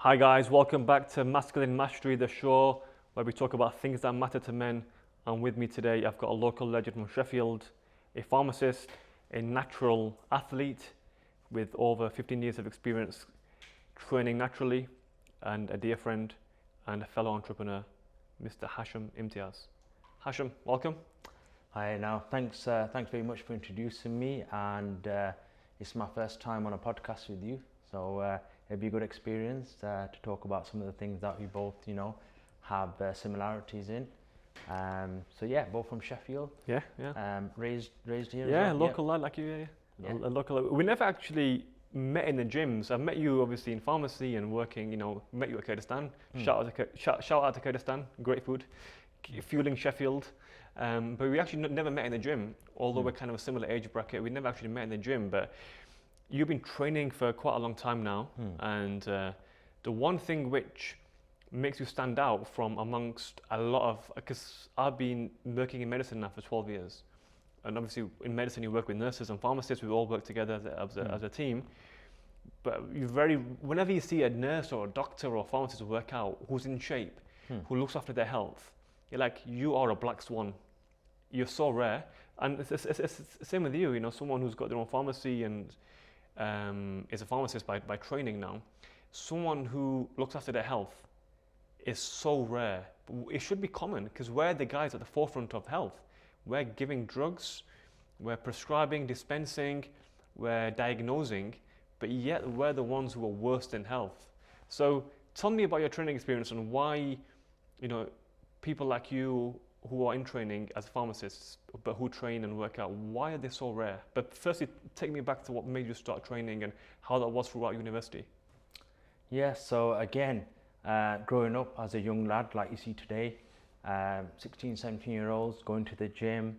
Hi guys, welcome back to Masculine Mastery, the show where we talk about things that matter to men. And with me today, I've got a local legend from Sheffield, a pharmacist, a natural athlete with over 15 years of experience training naturally, and a dear friend and a fellow entrepreneur, Mr. Hashim Imtiaz. Hashim, welcome. Hi, now thanks very much for introducing me, and it's my first time on a podcast with you, so it'd be a good experience to talk about some of the things that we both, have similarities in. So yeah, both from Sheffield. Yeah. Raised here. Yeah, as well. local lad like you. Yeah. A local. We never actually met in the gyms. I've met you obviously in pharmacy and working. Met you at Kurdistan. Shout out to Kurdistan. Great food, fueling Sheffield. But we actually never met in the gym. Although we're kind of a similar age bracket, we never actually met in the gym. But you've been training for quite a long time now, and the one thing which makes you stand out from amongst a lot of, because I've been working in medicine now for 12 years, and obviously in medicine you work with nurses and pharmacists, we all work together as a team, but whenever you see a nurse or a doctor or a pharmacist work out who's in shape, who looks after their health, you're like, you are a black swan. You're so rare. And it's the same with you, someone who's got their own pharmacy and is a pharmacist by training now. Someone who looks after their health is so rare. It should be common, because we're the guys at the forefront of health. We're giving drugs, we're prescribing, dispensing, we're diagnosing, but yet we're the ones who are worst in health. So tell me about your training experience and why, people like you who are in training as pharmacists, but who train and work out, why are they so rare? But firstly, take me back to what made you start training and how that was throughout university. Yeah, so again, growing up as a young lad like you see today, 16, 17-year-olds going to the gym,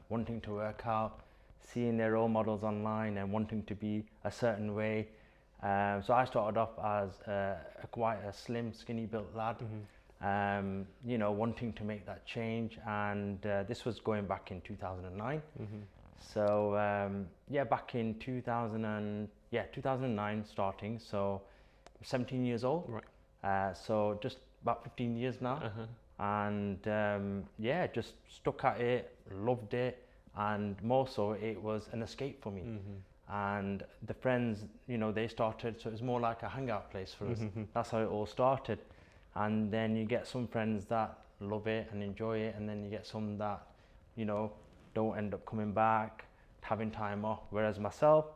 wanting to work out, seeing their role models online and wanting to be a certain way. So I started off as quite a slim, skinny built lad. Wanting to make that change, and this was going back in 2009. So back in 2009 starting, so 17 years old. Right. So just about 15 years now. And just stuck at it, loved it, and more so it was an escape for me. And the friends, they started, so it was more like a hangout place for us. That's how it all started. And then you get some friends that love it and enjoy it, and then you get some that, don't end up coming back, having time off. Whereas myself,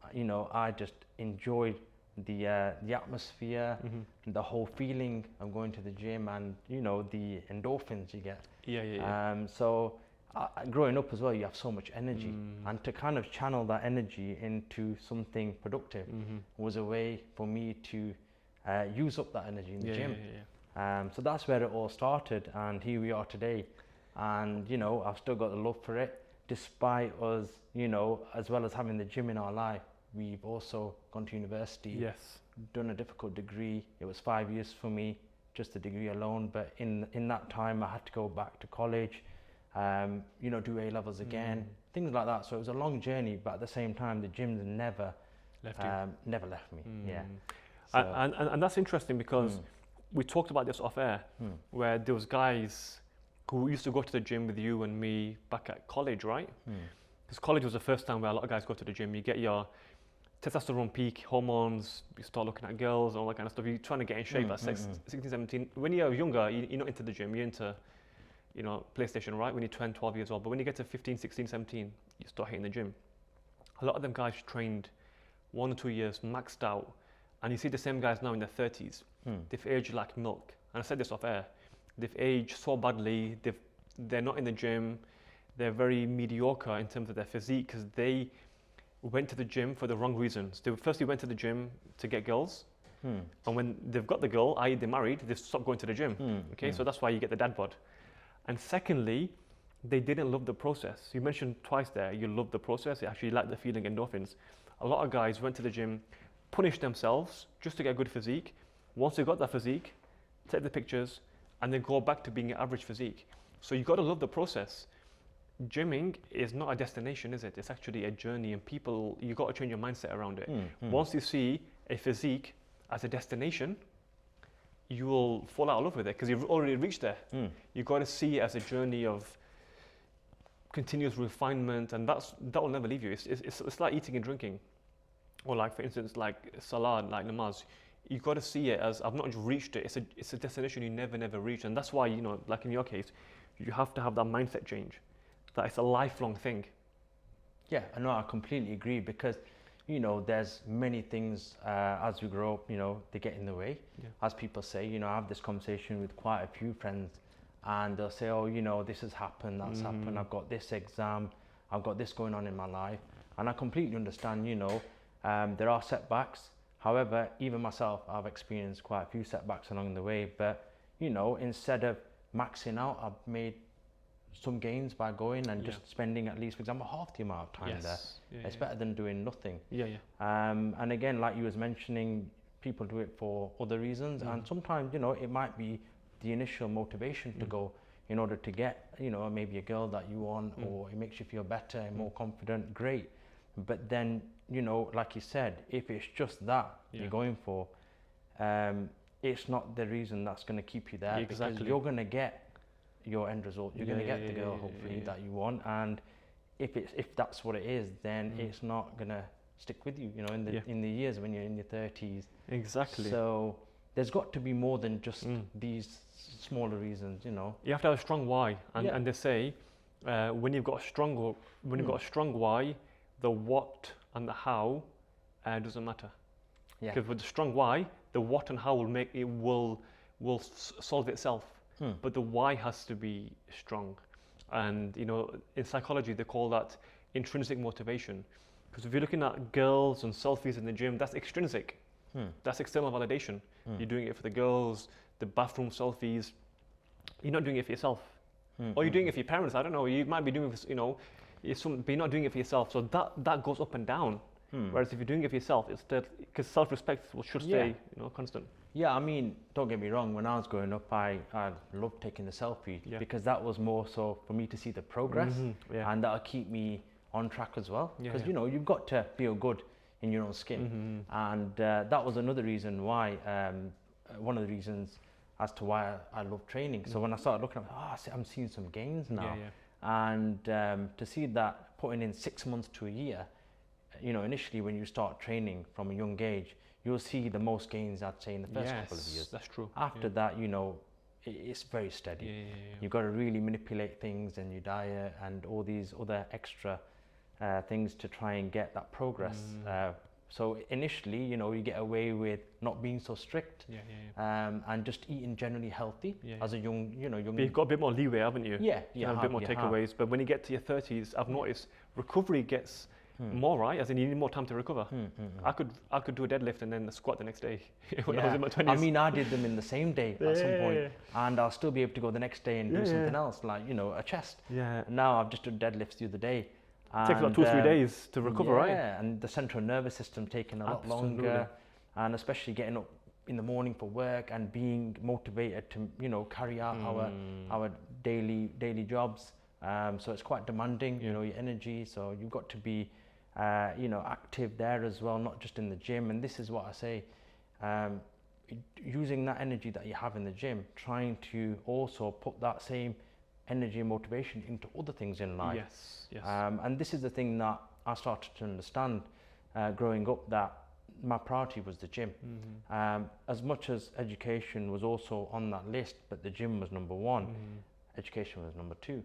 I just enjoyed the atmosphere, the whole feeling of going to the gym, and the endorphins you get. So growing up as well, you have so much energy, and to kind of channel that energy into something productive was a way for me to use up that energy in the gym. So that's where it all started, and here we are today. And I've still got the love for it, despite us, as well as having the gym in our life, we've also gone to university, done a difficult degree. It was 5 years for me, just the degree alone, but in that time I had to go back to college, do A-levels again, things like that. So it was a long journey, but at the same time the gym's never left me. So, and that's interesting, because we talked about this off air, where there was guys who used to go to the gym with you and me back at college, right? Because college was the first time where a lot of guys go to the gym. You get your testosterone peak, hormones, you start looking at girls, all that kind of stuff. You're trying to get in shape at 16, 17. When you're younger, you're not into the gym, you're into PlayStation, right? When you're 10, 12 years old. But when you get to 15, 16, 17, you start hitting the gym. A lot of them guys trained 1 or 2 years, maxed out. And you see the same guys now in their 30s. They've aged like milk. And I said this off air. They've aged so badly. They're not in the gym. They're very mediocre in terms of their physique, because they went to the gym for the wrong reasons. They firstly went to the gym to get girls. And when they've got the girl, i.e. they're married, they've stopped going to the gym. So that's why you get the dad bod. And secondly, they didn't love the process. You mentioned twice there, you love the process. You actually like the feeling endorphins. A lot of guys went to the gym, punish themselves just to get a good physique. Once they got that physique, take the pictures, and then go back to being an average physique. So you've got to love the process. Gymming is not a destination, is it? It's actually a journey, and you've got to change your mindset around it. Once you see a physique as a destination, you will fall out of love with it because you've already reached there. You've got to see it as a journey of continuous refinement, and that will never leave you. It's like eating and drinking, or like, for instance, like salad, like namaz. You've got to see it as, I've not just reached it. It's a destination you never reach, and that's why, you know, like in your case, you have to have that mindset change, that it's a lifelong thing. Yeah, no, I completely agree, because, you know, there's many things as we grow up, you know, they get in the way. Yeah. As people say, you know, I have this conversation with quite a few friends, and they'll say, oh, you know, this has happened, that's happened, I've got this exam, I've got this going on in my life. And I completely understand, you know, there are setbacks. However, even myself, I've experienced quite a few setbacks along the way. But, you know, instead of maxing out, I've made some gains by going and just spending at least, for example, half the amount of time there. It's better than doing nothing. And again, like you was mentioning, people do it for other reasons, and sometimes, you know, it might be the initial motivation to go in order to get, you know, maybe a girl that you want, or it makes you feel better and more confident. Great. But then, you know, like you said, if it's just that you're going for, it's not the reason that's going to keep you there. Exactly. Because you're going to get your end result. You're going to get the girl, hopefully, that you want. And if that's what it is, then it's not going to stick with you, you know, in the years when you're in your 30s. Exactly. So there's got to be more than just these smaller reasons, you know. You have to have a strong why, and they say when you've got a strong why, the what and the how doesn't matter. Because with the strong why, the what and how will solve itself. But the why has to be strong. And, you know, in psychology, they call that intrinsic motivation. Because if you're looking at girls and selfies in the gym, that's extrinsic. That's external validation. You're doing it for the girls, the bathroom selfies. You're not doing it for yourself. Or you're doing it for your parents. I don't know. You might be doing it for, you know, but you're not doing it for yourself. So that goes up and down. Whereas if you're doing it for yourself, it's because self-respect should stay, you know, constant. Yeah, I mean, don't get me wrong. When I was growing up, I loved taking the selfie because that was more so for me to see the progress, and that'll keep me on track as well. Because you know, you've got to feel good in your own skin, and that was another reason why. One of the reasons as to why I love training. So when I started looking at, I'm seeing some gains now, and to see that putting in 6 months to a year, you know, initially when you start training from a young age, you'll see the most gains, I'd say, in the first couple of years. That's true. After that, you know, it's very steady. You've got to really manipulate things and your diet and all these other extra things to try and get that progress. So initially, you know, you get away with not being so strict, and just eating generally healthy as a young. But you've got a bit more leeway, haven't you? You have a bit more takeaways. But when you get to your 30s, I've noticed recovery gets more, right? As in, you need more time to recover. I could do a deadlift and then a squat the next day when I was in my 20s. I mean, I did them in the same day at some point, and I'll still be able to go the next day and do something else, like, you know, a chest. Now I've just done deadlifts the other day. It takes about 2 or 3 days to recover, right? Yeah, and the central nervous system taking a lot longer, and especially getting up in the morning for work and being motivated to, you know, carry out our daily jobs. So it's quite demanding, you know, your energy. So you've got to be, you know, active there as well, not just in the gym. And this is what I say, using that energy that you have in the gym, trying to also put that same energy and motivation into other things in life. And this is the thing that I started to understand growing up, that my priority was the gym. As much as education was also on that list, but the gym was number one, education was number two.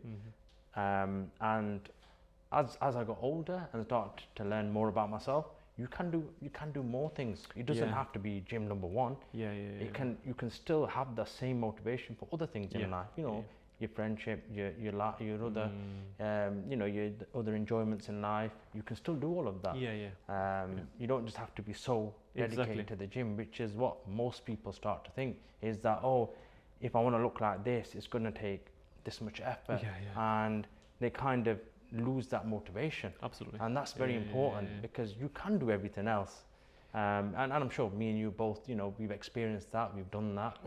And as I got older and started to learn more about myself, you can do more things. It doesn't have to be gym number one. You can still have the same motivation for other things in life. You know, your friendship, your other, you know, your other enjoyments in life. You can still do all of that. You don't just have to be so dedicated to the gym, which is what most people start to think, is that, oh, if I want to look like this, it's going to take this much effort, and they kind of lose that motivation. And that's very important, because you can do everything else. And I'm sure me and you both, you know, we've experienced that, we've done that.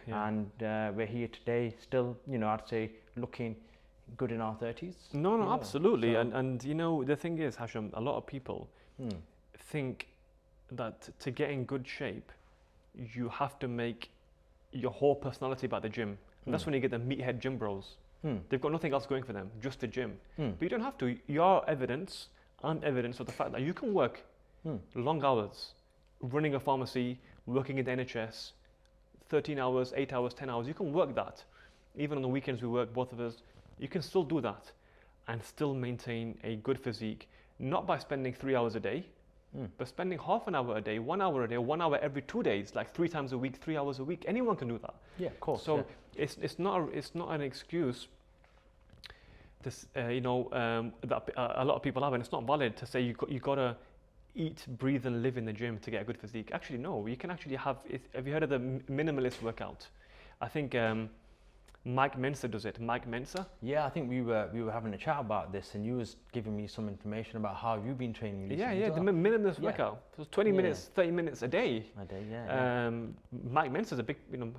And we're here today still, you know, I'd say looking good in our 30s. No, absolutely. So, and you know, the thing is, Hashim, a lot of people think that to get in good shape, you have to make your whole personality about the gym. And that's when you get the meathead gym bros. They've got nothing else going for them, just the gym. But you don't have to. You are evidence of the fact that you can work long hours, running a pharmacy, working in the NHS, 13 hours, 8 hours, 10 hours. You can work that. Even on the weekends we work, both of us. You can still do that and still maintain a good physique, not by spending 3 hours a day, but spending half an hour a day, 1 hour a day, 1 hour every 2 days, like 3 times a week, 3 hours a week. Anyone can do that. Yeah, of course. So it's not an excuse. This that a lot of people have, and it's not valid to say you gotta eat, breathe, and live in the gym to get a good physique. Actually, no. You can actually have. Have you heard of the Minimalist workout? I think Mike Mensa does it. Mike Mensa. Yeah, I think we were having a chat about this, and you was giving me some information about how you've been training recently. Yeah, the Minimalist workout. So 20 minutes, 30 minutes a day. A day, yeah. Mike Mensa's a big,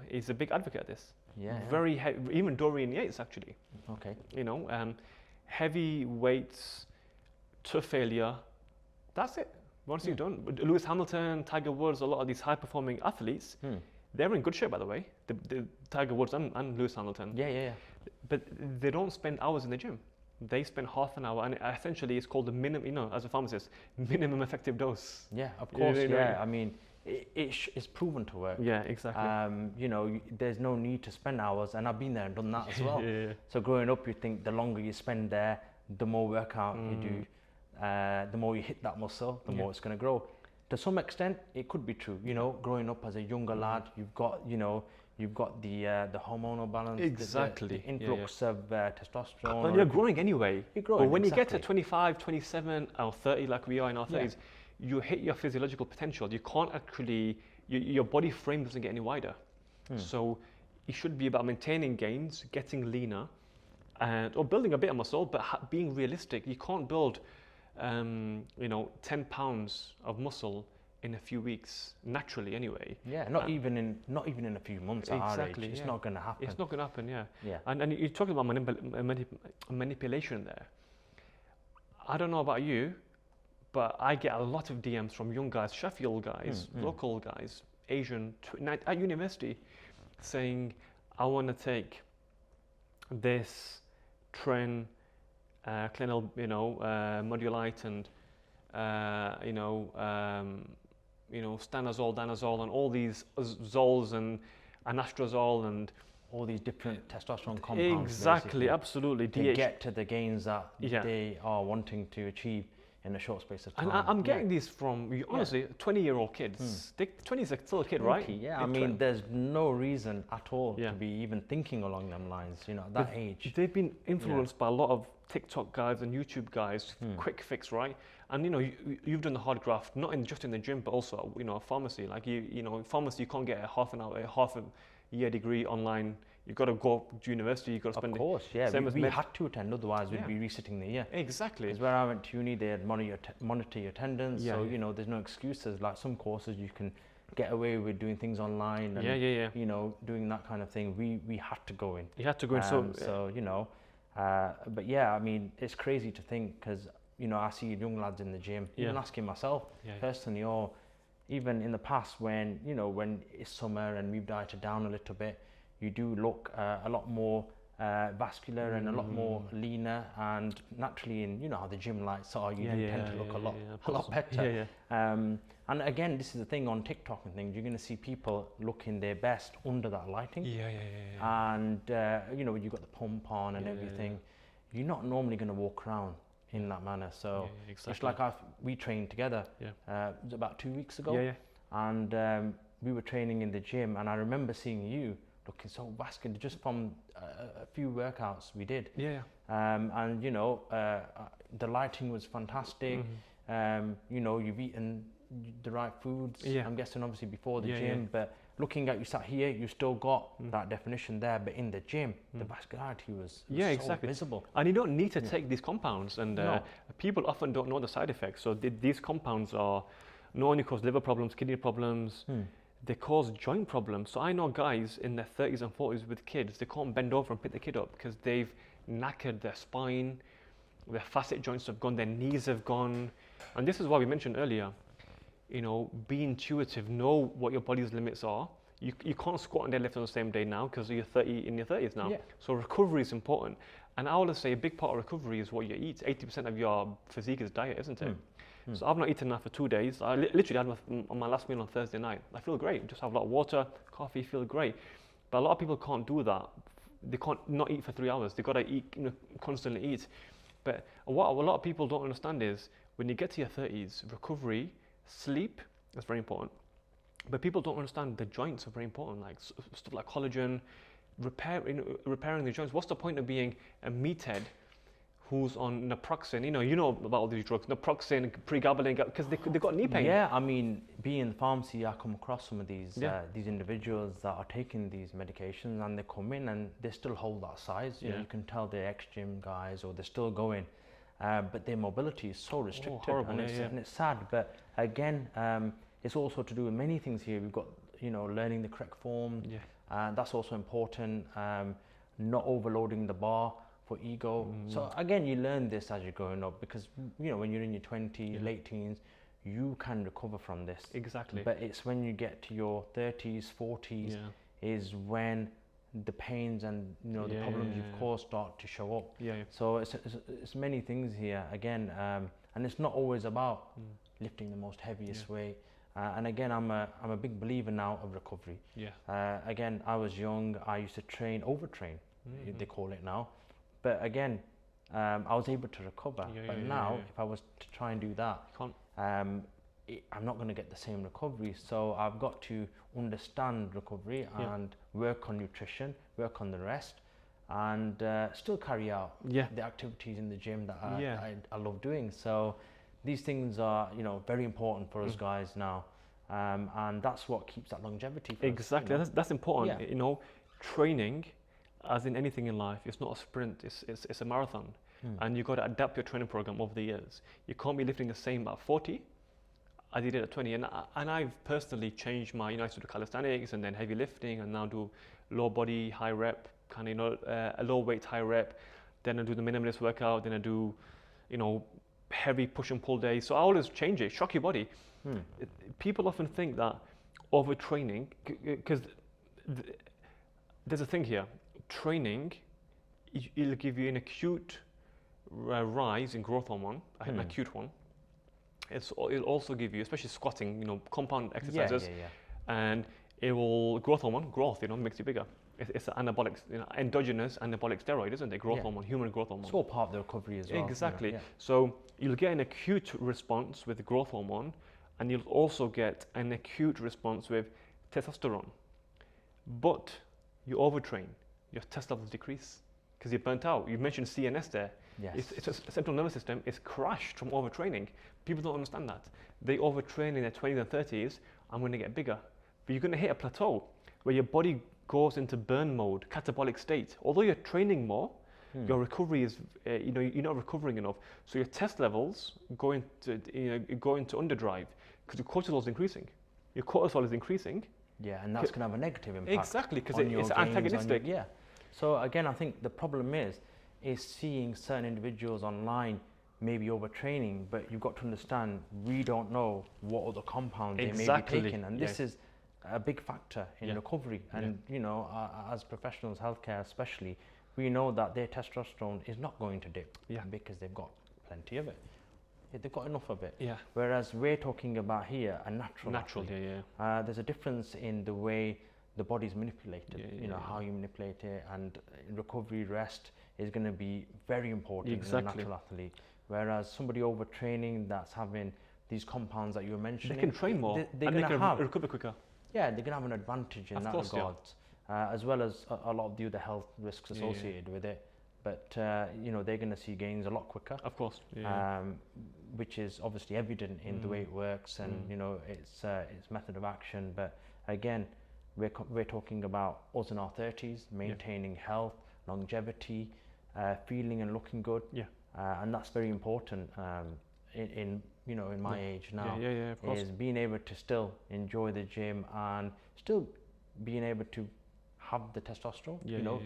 he's a big advocate of this. Yeah. Very heavy, even Dorian Yates actually. Okay. Heavy weights to failure. That's it. Once you've done, Lewis Hamilton, Tiger Woods, a lot of these high-performing athletes. They're in good shape, by the way. The Tiger Woods and Lewis Hamilton. Yeah. But they don't spend hours in the gym. They spend half an hour, and essentially it's called the minimum. As a pharmacist, minimum effective dose. Yeah, of course. I mean, it's proven to work. Yeah, exactly. There's no need to spend hours, and I've been there and done that as well. So growing up, you think the longer you spend there, the more workout you do, the more you hit that muscle, the more it's going to grow. To some extent, it could be true. Growing up as a younger lad, you've got the hormonal balance, exactly, the influx of testosterone. And you're growing anyway. You're growing. But when you get to 25, 27, or 30, like we are in our 30s, you hit your physiological potential. You can't actually, your body frame doesn't get any wider. So it should be about maintaining gains, getting leaner, or building a bit of muscle, but being realistic. You can't build 10 pounds of muscle in a few weeks, naturally anyway. Yeah, not even in a few months at our age. It's not going to happen. It's not going to happen, yeah. And you're talking about manipulation there. I don't know about you, but I get a lot of DMs from young guys, Sheffield guys, local guys, Asian, at university, saying, I want to take this Tren, Clenil, Modulite, and stanozol, danazol, and all these zols and anastrozole and all these different testosterone compounds. Exactly, absolutely. To get to the gains that they are wanting to achieve in a short space of time. And I'm getting these from, honestly, 20-year-old kids. 20 is still a kid, right? Yeah, I mean, there's no reason at all to be even thinking along them lines, at that age. They've been influenced by a lot of TikTok guys and YouTube guys, quick fix, right? And you've done the hard graft, not just in the gym, but also a pharmacy. Like in pharmacy, you can't get a half a year degree online. You've got to go to university. You've got to spend. Of course, yeah. We had to attend, otherwise we'd be resitting the year. Exactly. Because where I went to uni, they'd monitor your attendance. So there's no excuses. Like some courses, you can get away with doing things online. And, doing that kind of thing. We had to go in. You had to go in. But yeah, I mean, it's crazy to think because I see young lads in the gym. Even asking myself personally, or even in the past when it's summer and we've dieted down a little bit, you do look a lot more vascular and a lot more leaner, and naturally in how the gym lights are, you do tend to look a lot better. And again, this is the thing on TikTok and things, you're going to see people looking their best under that lighting. And you've got the pump on and everything. You're not normally going to walk around in that manner. So it's like we trained together it was about 2 weeks ago, and we were training in the gym, and I remember seeing you looking so vascular just from a few workouts we did. And the lighting was fantastic. You've eaten the right foods. I'm guessing obviously before the gym, but looking at you sat here, you still got that definition there, but in the gym, the vascularity was so visible. And you don't need to take these compounds, and people often don't know the side effects. So these compounds are not only cause liver problems, kidney problems, they cause joint problems. So I know guys in their 30s and 40s with kids, they can't bend over and pick the kid up because they've knackered their spine, their facet joints have gone, their knees have gone. And this is why we mentioned earlier, you know, be intuitive, know what your body's limits are. You can't squat and deadlift on the same day now because you're in your 30s now. Yeah. So recovery is important. And I always say a big part of recovery is what you eat. 80% of your physique is diet, isn't it? So I've not eaten that for 2 days. I literally had my last meal on Thursday night. I feel great. Just have a lot of water, coffee, feel great. But a lot of people can't do that. They can't not eat for 3 hours. They've got to eat, you know, constantly eat. But what a lot of people don't understand is when you get to your 30s, recovery, sleep is very important. But people don't understand the joints are very important, like stuff like collagen, repairing the joints. What's the point of being a meathead who's on naproxen? You know about all these drugs, naproxen, pregabalin, because they've got knee pain. Yeah, I mean, being in the pharmacy, I come across some of these individuals that are taking these medications, and they come in and they still hold that size. You know, you can tell they're ex-gym guys, or they're still going, but their mobility is so restricted, horrible, and it's sad. But again, it's also to do with many things here. We've got, you know, learning the correct form, and that's also important. Not overloading the bar for ego. So again, you learn this as you're growing up, because, you know, when you're in your 20s, late teens, you can recover from this. Exactly. But it's when you get to your 30s, 40s, is when the pains and, you know, the problems you've caused start to show up. So it's many things here again, and it's not always about lifting the most heaviest weight. And again, I'm a big believer now of recovery. Again, I was young. I used to overtrain. They call it now. But again, I was able to recover. But now, if I was to try and do that, I'm not going to get the same recovery. So I've got to understand recovery and work on nutrition, work on the rest, and still carry out the activities in the gym that I love doing. So these things are, you know, very important for us guys now, and that's what keeps that longevity for us, you know? That's important. You know, training, as in anything in life, it's not a sprint, it's a marathon. And you've got to adapt your training program over the years. You can't be lifting the same at 40 as you did at 20. And I've personally changed my, you know, I used to do calisthenics and then heavy lifting, and now do low body, high rep, kind of, you know, a low weight, high rep. Then I do the minimalist workout, then I do, you know, heavy push and pull days. So I always change it, shock your body. People often think that overtraining, because there's a thing here, training, it'll give you an acute rise in growth hormone, an acute one. It'll also give you, especially squatting, you know, compound exercises, and it will, growth hormone, you know, makes you bigger. It's an anabolic, you know, endogenous anabolic steroid, isn't it? Growth hormone, human growth hormone. It's all part of the recovery as well. Exactly. You know, So you'll get an acute response with the growth hormone, and you'll also get an acute response with testosterone. But you overtrain, your test levels decrease because you're burnt out. You mentioned CNS there. It's a central nervous system is crashed from overtraining. People don't understand that. They overtrain in their 20s and 30s. I'm going to get bigger. But you're going to hit a plateau where your body goes into burn mode, catabolic state. Although you're training more, your recovery is, you know, you're not recovering enough. So your test levels go into underdrive because your cortisol is increasing. Your cortisol is increasing. Yeah, and that's going to have a negative impact. Exactly, because it's antagonistic. So again, I think the problem is seeing certain individuals online maybe overtraining, but you've got to understand we don't know what other compounds they may be taking, and this is a big factor in recovery. And you know, as professionals, healthcare especially, we know that their testosterone is not going to dip because they've got plenty of it. They've got enough of it. Whereas we're talking about here a natural. There's a difference in the way the body's manipulated. You know how you manipulate it, and recovery, rest is going to be very important in a natural athlete. Whereas somebody overtraining that's having these compounds that you were mentioning, they can train more they're and they can recover quicker. Yeah, they're going to have an advantage in that regard, as well as a lot of the other health risks associated with it. But you know, they're going to see gains a lot quicker. Of course, which is obviously evident in the way it works and you know its method of action. But again, we're talking about us in our 30s, maintaining health, longevity, feeling and looking good. And that's very important in you know, in my age now. Of course. Is being able to still enjoy the gym and still being able to have the testosterone. You know,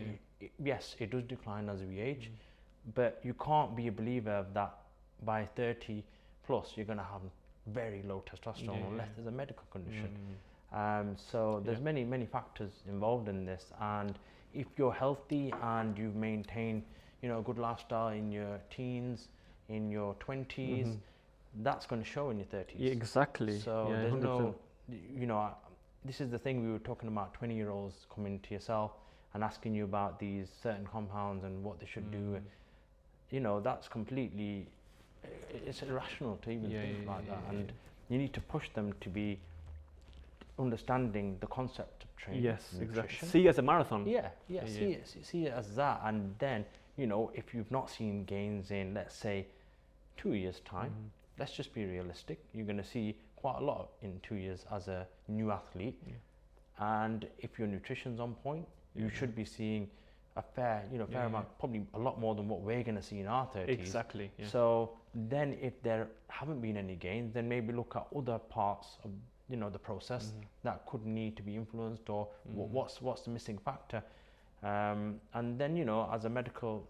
yes, it does decline as we age, but you can't be a believer of that by 30 plus you're going to have very low testosterone, Yeah, unless yeah. there's a medical condition. So there's many factors involved in this, and if you're healthy and you've maintained, you know, a good lifestyle in your teens, in your 20s, that's going to show in your 30s. Yeah, exactly. So yeah, there's 100%. no, you know, this is the thing we were talking about, 20-year-olds coming to yourself and asking you about these certain compounds and what they should do. You know, that's completely, it's irrational to even think like that. And you need to push them to be understanding the concept of training. Yes, nutrition. exactly. See it as a marathon. Yeah, see it as that. And then, you know, if you've not seen gains in, let's say, 2 years' time, let's just be realistic. You're going to see quite a lot in 2 years as a new athlete. And if your nutrition's on point, you should be seeing a fair amount, probably a lot more than what we're going to see in our 30s. Exactly. Yeah. So then if there haven't been any gains, then maybe look at other parts of, you know, the process that could need to be influenced, or what's the missing factor. And then, you know, as a medical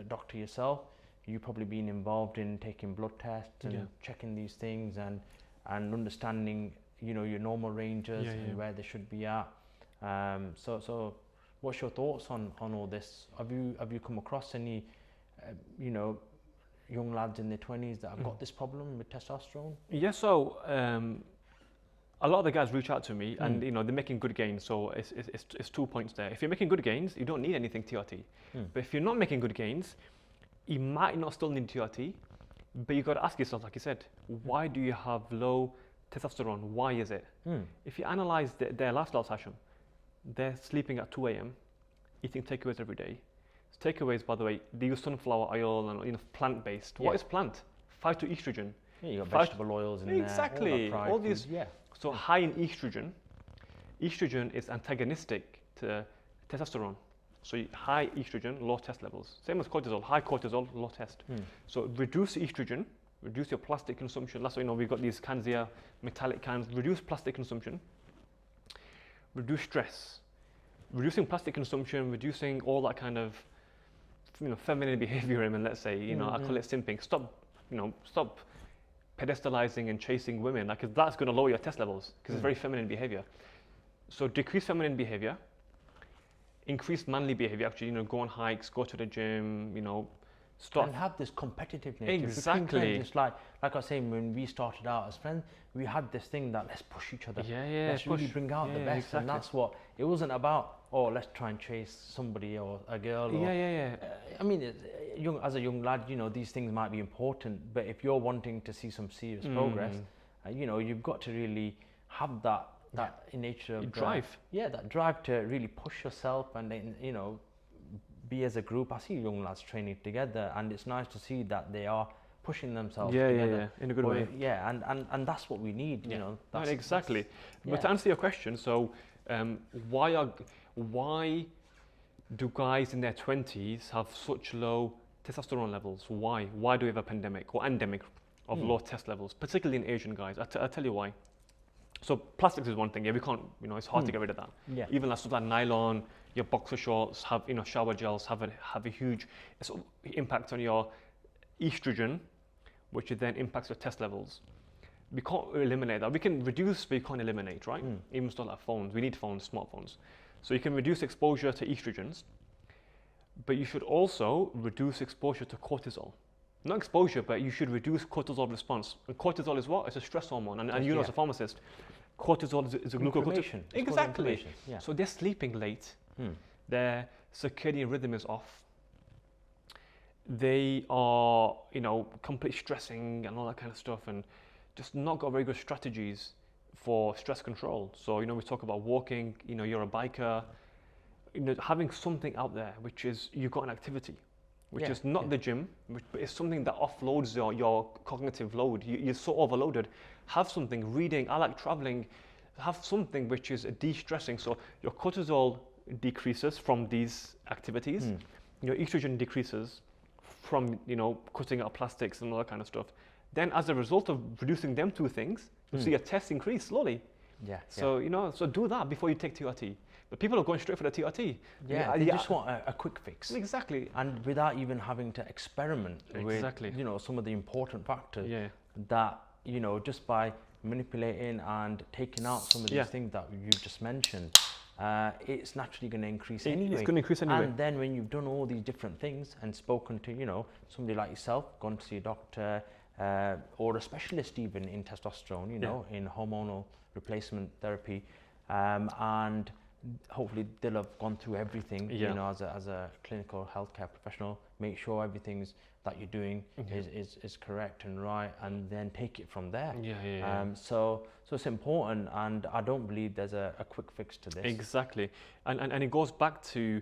doctor yourself, you've probably been involved in taking blood tests and checking these things and understanding, you know, your normal ranges and where they should be at. So what's your thoughts on all this? Have you come across any, you know, young lads in their 20s that have got this problem with testosterone? Yeah, so a lot of the guys reach out to me and, you know, they're making good gains. So it's 2 points there. If you're making good gains, you don't need anything TRT. But if you're not making good gains, you might not still need TRT, but you've got to ask yourself, like you said, why do you have low testosterone? Why is it? If you analyze their lifestyle session, they're sleeping at 2 a.m., eating takeaways every day. Takeaways, by the way, they use sunflower oil and, you know, plant-based. What is plant? Phytoestrogen. Yeah, you got vegetable oils in there. Exactly. All these. Yeah. So high in estrogen. Estrogen is antagonistic to testosterone. So high estrogen, low test levels. Same as cortisol. High cortisol, low test. So reduce estrogen, reduce your plastic consumption. That's why, you know, we've got these cans here, metallic cans. Reduce plastic consumption. Reduce stress. Reducing plastic consumption, reducing all that kind of, you know, feminine behavior. I mean, let's say, you know, I call it simping. Stop pedestalizing and chasing women, like, 'cause that's going to lower your test levels, because it's very feminine behavior. So decrease feminine behavior, increase manly behavior. Actually, you know, go on hikes, go to the gym, you know, stop. And have this competitive nature. Exactly. It's like I was saying, when we started out as friends, we had this thing that let's push each other. Let's really bring out the best. Exactly. And that's what, it wasn't about, oh, let's try and chase somebody or a girl. Or, I mean, as a young lad, you know, these things might be important, but if you're wanting to see some serious progress, you know, you've got to really have that nature of drive. That drive to really push yourself and then, you know, be as a group. I see young lads training together, and it's nice to see that they are pushing themselves together. In a good way. And that's what we need, you know. Right, exactly. But to answer your question, so why do guys in their 20s have such low testosterone levels? Why? Why do we have a pandemic or endemic of low test levels, particularly in Asian guys? I'll tell you why. So plastics is one thing. Yeah, we can't, you know, it's hard to get rid of that. Yeah. Even like stuff like nylon, your boxer shorts have, you know, shower gels have a huge impact on your estrogen, which then impacts your test levels. We can't eliminate that. We can reduce, but you can't eliminate, right? Even stuff like phones. We need phones, smartphones. So you can reduce exposure to estrogens, but you should also reduce exposure to cortisol. Not exposure, but you should reduce cortisol response. And cortisol is what? It's a stress hormone. And you know, as a pharmacist, cortisol is a glucocorticoid. Exactly. Yeah. So they're sleeping late. Their circadian rhythm is off. They are, you know, complete stressing and all that kind of stuff, and just not got very good strategies for stress control. So, you know, we talk about walking, you know, you're a biker, you know, having something out there, which is, you've got an activity, which is not the gym, but it's something that offloads your cognitive load. You're so overloaded. Have something, reading, I like traveling, have something which is de-stressing. So your cortisol decreases from these activities, your estrogen decreases from, you know, cutting out plastics and all that kind of stuff. Then as a result of reducing them two things, you see your tests increase slowly. So, you know, so do that before you take TRT. But people are going straight for the TRT. They just want a quick fix. Exactly. And without even having to experiment with, you know, some of the important factors that you know, just by manipulating and taking out some of these things that you just mentioned, it's naturally going to increase anyway. It's going to increase anyway. And then when you've done all these different things and spoken to, you know, somebody like yourself, gone to see a doctor or a specialist even in testosterone, you know, in hormonal replacement therapy, and hopefully they'll have gone through everything, you know, as a clinical healthcare professional, make sure everything's that you're doing is correct and right, and then take it from there. So it's important, and I don't believe there's a quick fix to this. Exactly, and it goes back to,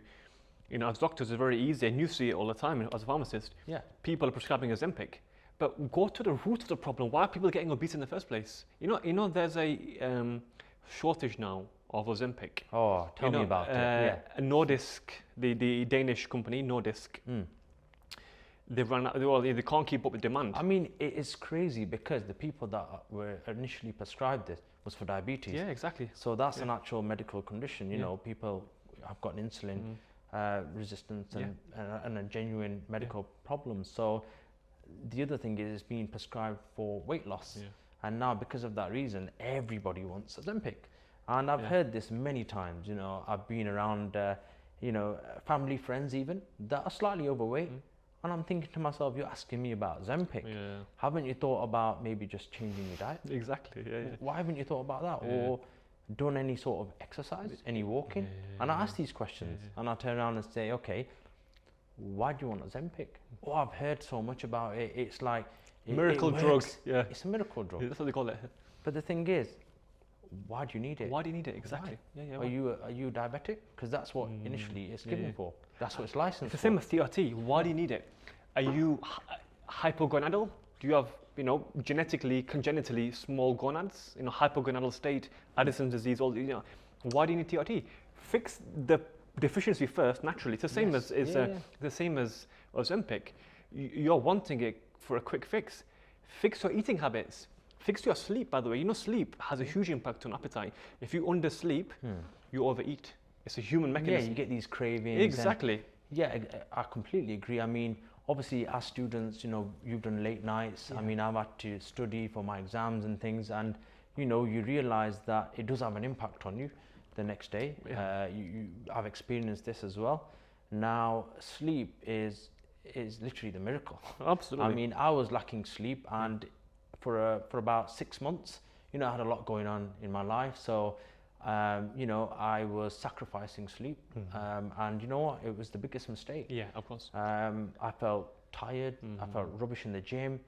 you know, as doctors, it's very easy, and you see it all the time as a pharmacist. People are prescribing Ozempic, but go to the root of the problem. Why are people getting obese in the first place? You know, there's a shortage now of Ozempic. Oh, tell me about it. Nordisk, the Danish company, Nordisk, they've run out, they can't keep up with demand. I mean, it is crazy because the people that were initially prescribed this was for diabetes. Yeah, exactly. So that's an actual medical condition. You know, people have got insulin resistance and a genuine medical problem. So the other thing is it's being prescribed for weight loss. And now because of that reason, everybody wants Ozempic. And I've heard this many times, you know, I've been around, you know, family, friends even, that are slightly overweight. And I'm thinking to myself, you're asking me about Ozempic. Haven't you thought about maybe just changing your diet? Exactly, Why haven't you thought about that? Or done any sort of exercise, any walking? And I ask these questions and I turn around and say, okay, why do you want Ozempic? Oh, I've heard so much about it. It's like... Miracle drug. It's a miracle drug. That's what they call it. But the thing is, why do you need it? Why do you need it? Exactly. Are you diabetic? Because that's what initially it's given for. That's what it's licensed for. It's the same as TRT. Why do you need it? Are you hypogonadal? Do you have, you know, congenitally small gonads? You know, hypogonadal state, Addison's disease, all, you know. Why do you need TRT? Fix the deficiency first, naturally. It's the same the same as Ozempic. You're wanting it for a quick fix. Fix your eating habits. Fix your sleep, by the way. You know, sleep has a huge impact on appetite. If you undersleep, you overeat. It's a human mechanism. Yeah, you get these cravings. Exactly. Yeah, I completely agree. I mean, obviously, as students, you know, you've done late nights. I mean, I've had to study for my exams and things, and you know, you realise that it does have an impact on you the next day. I've experienced this as well. Now, sleep is literally the miracle. Absolutely. I mean, I was lacking sleep, and for about 6 months, you know, I had a lot going on in my life. So, you know, I was sacrificing sleep, and you know what? It was the biggest mistake. Yeah, of course. I felt tired. I felt rubbish in the gym,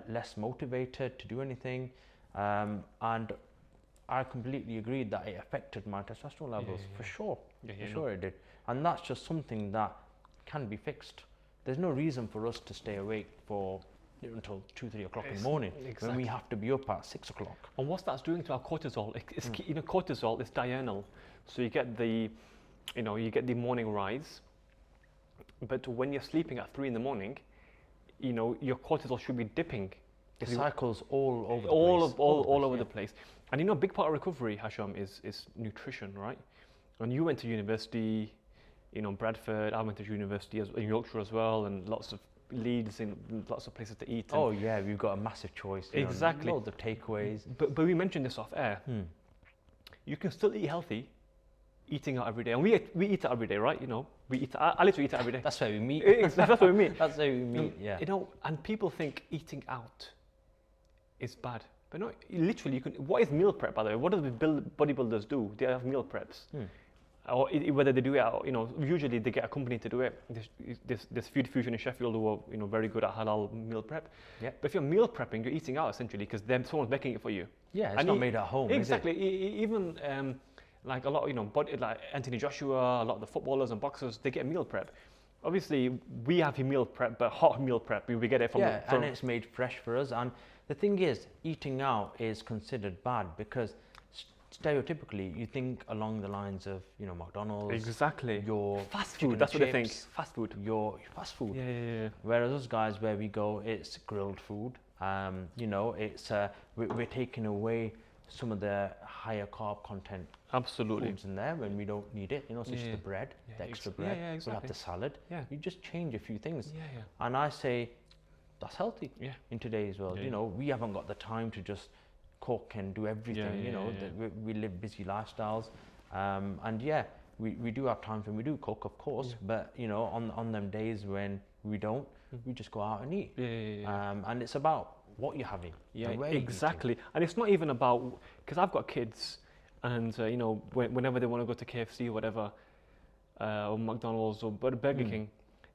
less motivated to do anything, and I completely agreed that it affected my testosterone levels for sure. For sure it did, and that's just something that can be fixed. There's no reason for us to stay awake for until 2-3 o'clock in the morning when we have to be up at 6 o'clock. And what that's doing to our cortisol, you know, cortisol is diurnal, so you get the morning rise, but when you're sleeping at 3 in the morning, you know, your cortisol should be dipping. It cycles all over the place. And you know, a big part of recovery, Hasham, is nutrition, right? When you went to university, you know, Bradford, I went to university in Yorkshire as well, and lots of Leeds and lots of places to eat. Oh yeah, we've got a massive choice. Exactly. Loads of takeaways. But we mentioned this off air. You can still eat healthy, eating out every day, and we eat out every day, right? You know, I literally eat out every day. That's where we meet. That's where we meet. That's where we meet. Yeah. You know, and people think eating out is bad, but no. Literally, you can. What is meal prep, by the way? What do the bodybuilders do? They have meal preps. Or whether they do it, or, you know, usually they get a company to do it. There's Food Fusion in Sheffield who are, you know, very good at halal meal prep. Yeah. But if you're meal prepping, you're eating out essentially because then someone's making it for you. Yeah, it's not made at home. Exactly. Is it? Even like a lot, you know, like Anthony Joshua, a lot of the footballers and boxers, they get meal prep. Obviously, we have a meal prep, but hot meal prep, we get it from. And it's made fresh for us. And the thing is, eating out is considered bad because stereotypically, you think along the lines of, you know, McDonald's. Exactly. Your fast food. That's what they think. Fast food. Your fast food. Yeah. Whereas us guys, where we go, it's grilled food. You know, it's we're taking away some of the higher carb content. Absolutely. Foods in there when we don't need it. You know, such as the bread, the extra bread. Exactly. We'll have the salad. Yeah. You just change a few things. Yeah. And I say, that's healthy Yeah. in today's world. Yeah, You know, we haven't got the time to just cook and do everything. You know, we live busy lifestyles, and we do have times when we do cook, of course. But you know, on them days when we don't, we just go out and eat. And it's about what you're having. Yeah, exactly. And it's not even about, because I've got kids, and you know, whenever they want to go to KFC or whatever, or McDonald's or Burger King,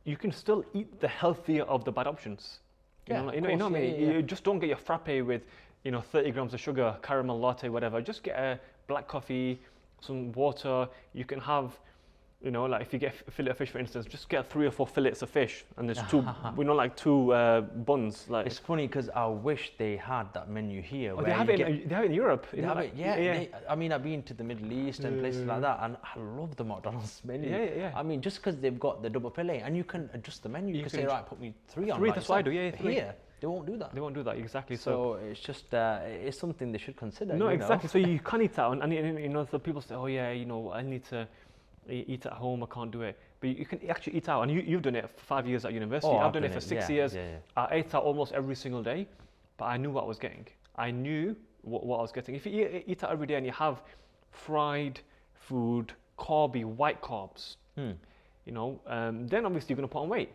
you can still eat the healthier of the bad options. You know what I mean? You just don't get your frappe with, you know, 30 grams of sugar, caramel latte, whatever. Just get a black coffee, some water. You can have, you know, like if you get a fillet of fish, for instance, just get 3 or 4 fillets of fish, and there's two, like 2 buns. Like, it's funny because I wish they had that menu here. They have it in Europe. They have it, I mean, I've been to the Middle East and places like that, and I love the McDonald's menu. I mean, just because they've got the double fillet, and you can adjust the menu. You can say, right, put me 3 on. 3, that's what I do. Here, they won't do that. They won't do that, exactly. So it's just, it's something they should consider. No, exactly. So you can eat out, and you know, so people say, oh yeah, you know, I need to eat at home, I can't do it. But you can actually eat out, and you've done it for 5 years at university. I've done it for 6 years. I ate out almost every single day, but I knew what I was getting. I knew what I was getting. If you eat out every day and you have fried food, white carbs, you know, then obviously you're going to put on weight.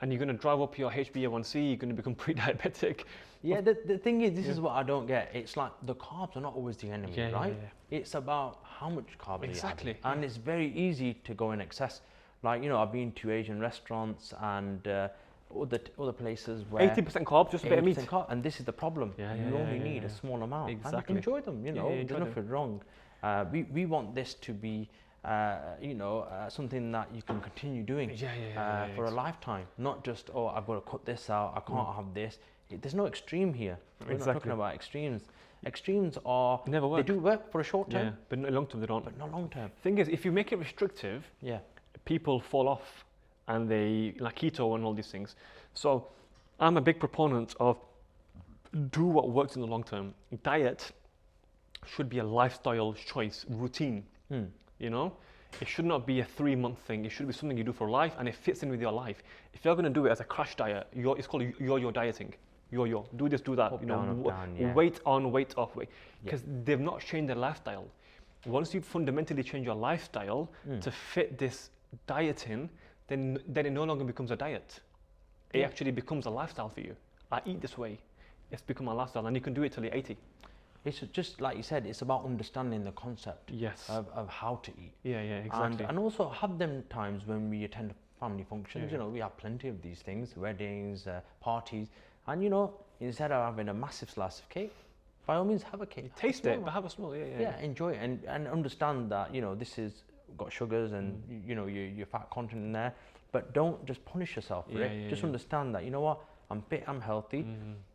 And you're going to drive up your HbA1c, you're going to become pre-diabetic. Yeah, the thing is, this is what I don't get. It's like the carbs are not always the enemy, right? It's about how much carbs you have. And it's very easy to go in excess. Like, you know, I've been to Asian restaurants and other places where 80% carbs, just a bit of meat. And this is the problem. You only need a small amount. Exactly. And enjoy them, you know, there's nothing wrong. We want this to be you know, something that you can continue doing for a lifetime, not just, oh, I've got to cut this out, I can't have this. There's no extreme here. We're not talking about extremes. Extremes are, never work. They do work for a short term, but in long term they don't. But not long term. Thing is, if you make it restrictive, people fall off, and they like keto and all these things. So I'm a big proponent of do what works in the long term. Diet should be a lifestyle choice, routine. You know, it should not be a 3-month thing. It should be something you do for life, and it fits in with your life. If you're going to do it as a crash diet, it's called yo-yo dieting. Yo-yo, do this, do that. Up, you know, down, weight on, weight off, because they've not changed their lifestyle. Once you fundamentally change your lifestyle to fit this diet in, then it no longer becomes a diet. It actually becomes a lifestyle for you. I eat this way. It's become a lifestyle, and you can do it till you're 80. It's just like you said, it's about understanding the concept of how to eat. Exactly. And also have them times when we attend family functions. You know, we have plenty of these things, weddings, parties, and you know, instead of having a massive slice of cake, by all means have a cake. Taste it, but have a small. Enjoy it and understand that, you know, this is got sugars and you know your fat content in there, but don't just punish yourself for it. Just understand that, you know what, I'm fit, I'm healthy.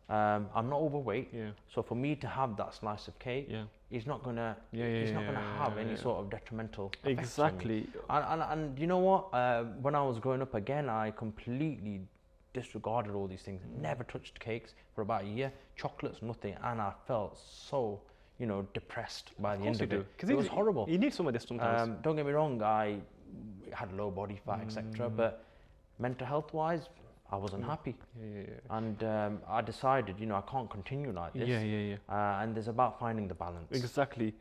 I'm not overweight, so for me to have that slice of cake, it's not gonna, it's not gonna have any sort of detrimental effects on me. And you know what? When I was growing up, again, I completely disregarded all these things. Never touched cakes for about a year. Chocolates, nothing, and I felt so, you know, depressed by the end of it. Because it was horrible. You need some of this sometimes. Don't get me wrong, I had low body fat, etc. But mental health-wise, I wasn't happy, and I decided, you know, I can't continue like this. And there's about finding the balance. Exactly.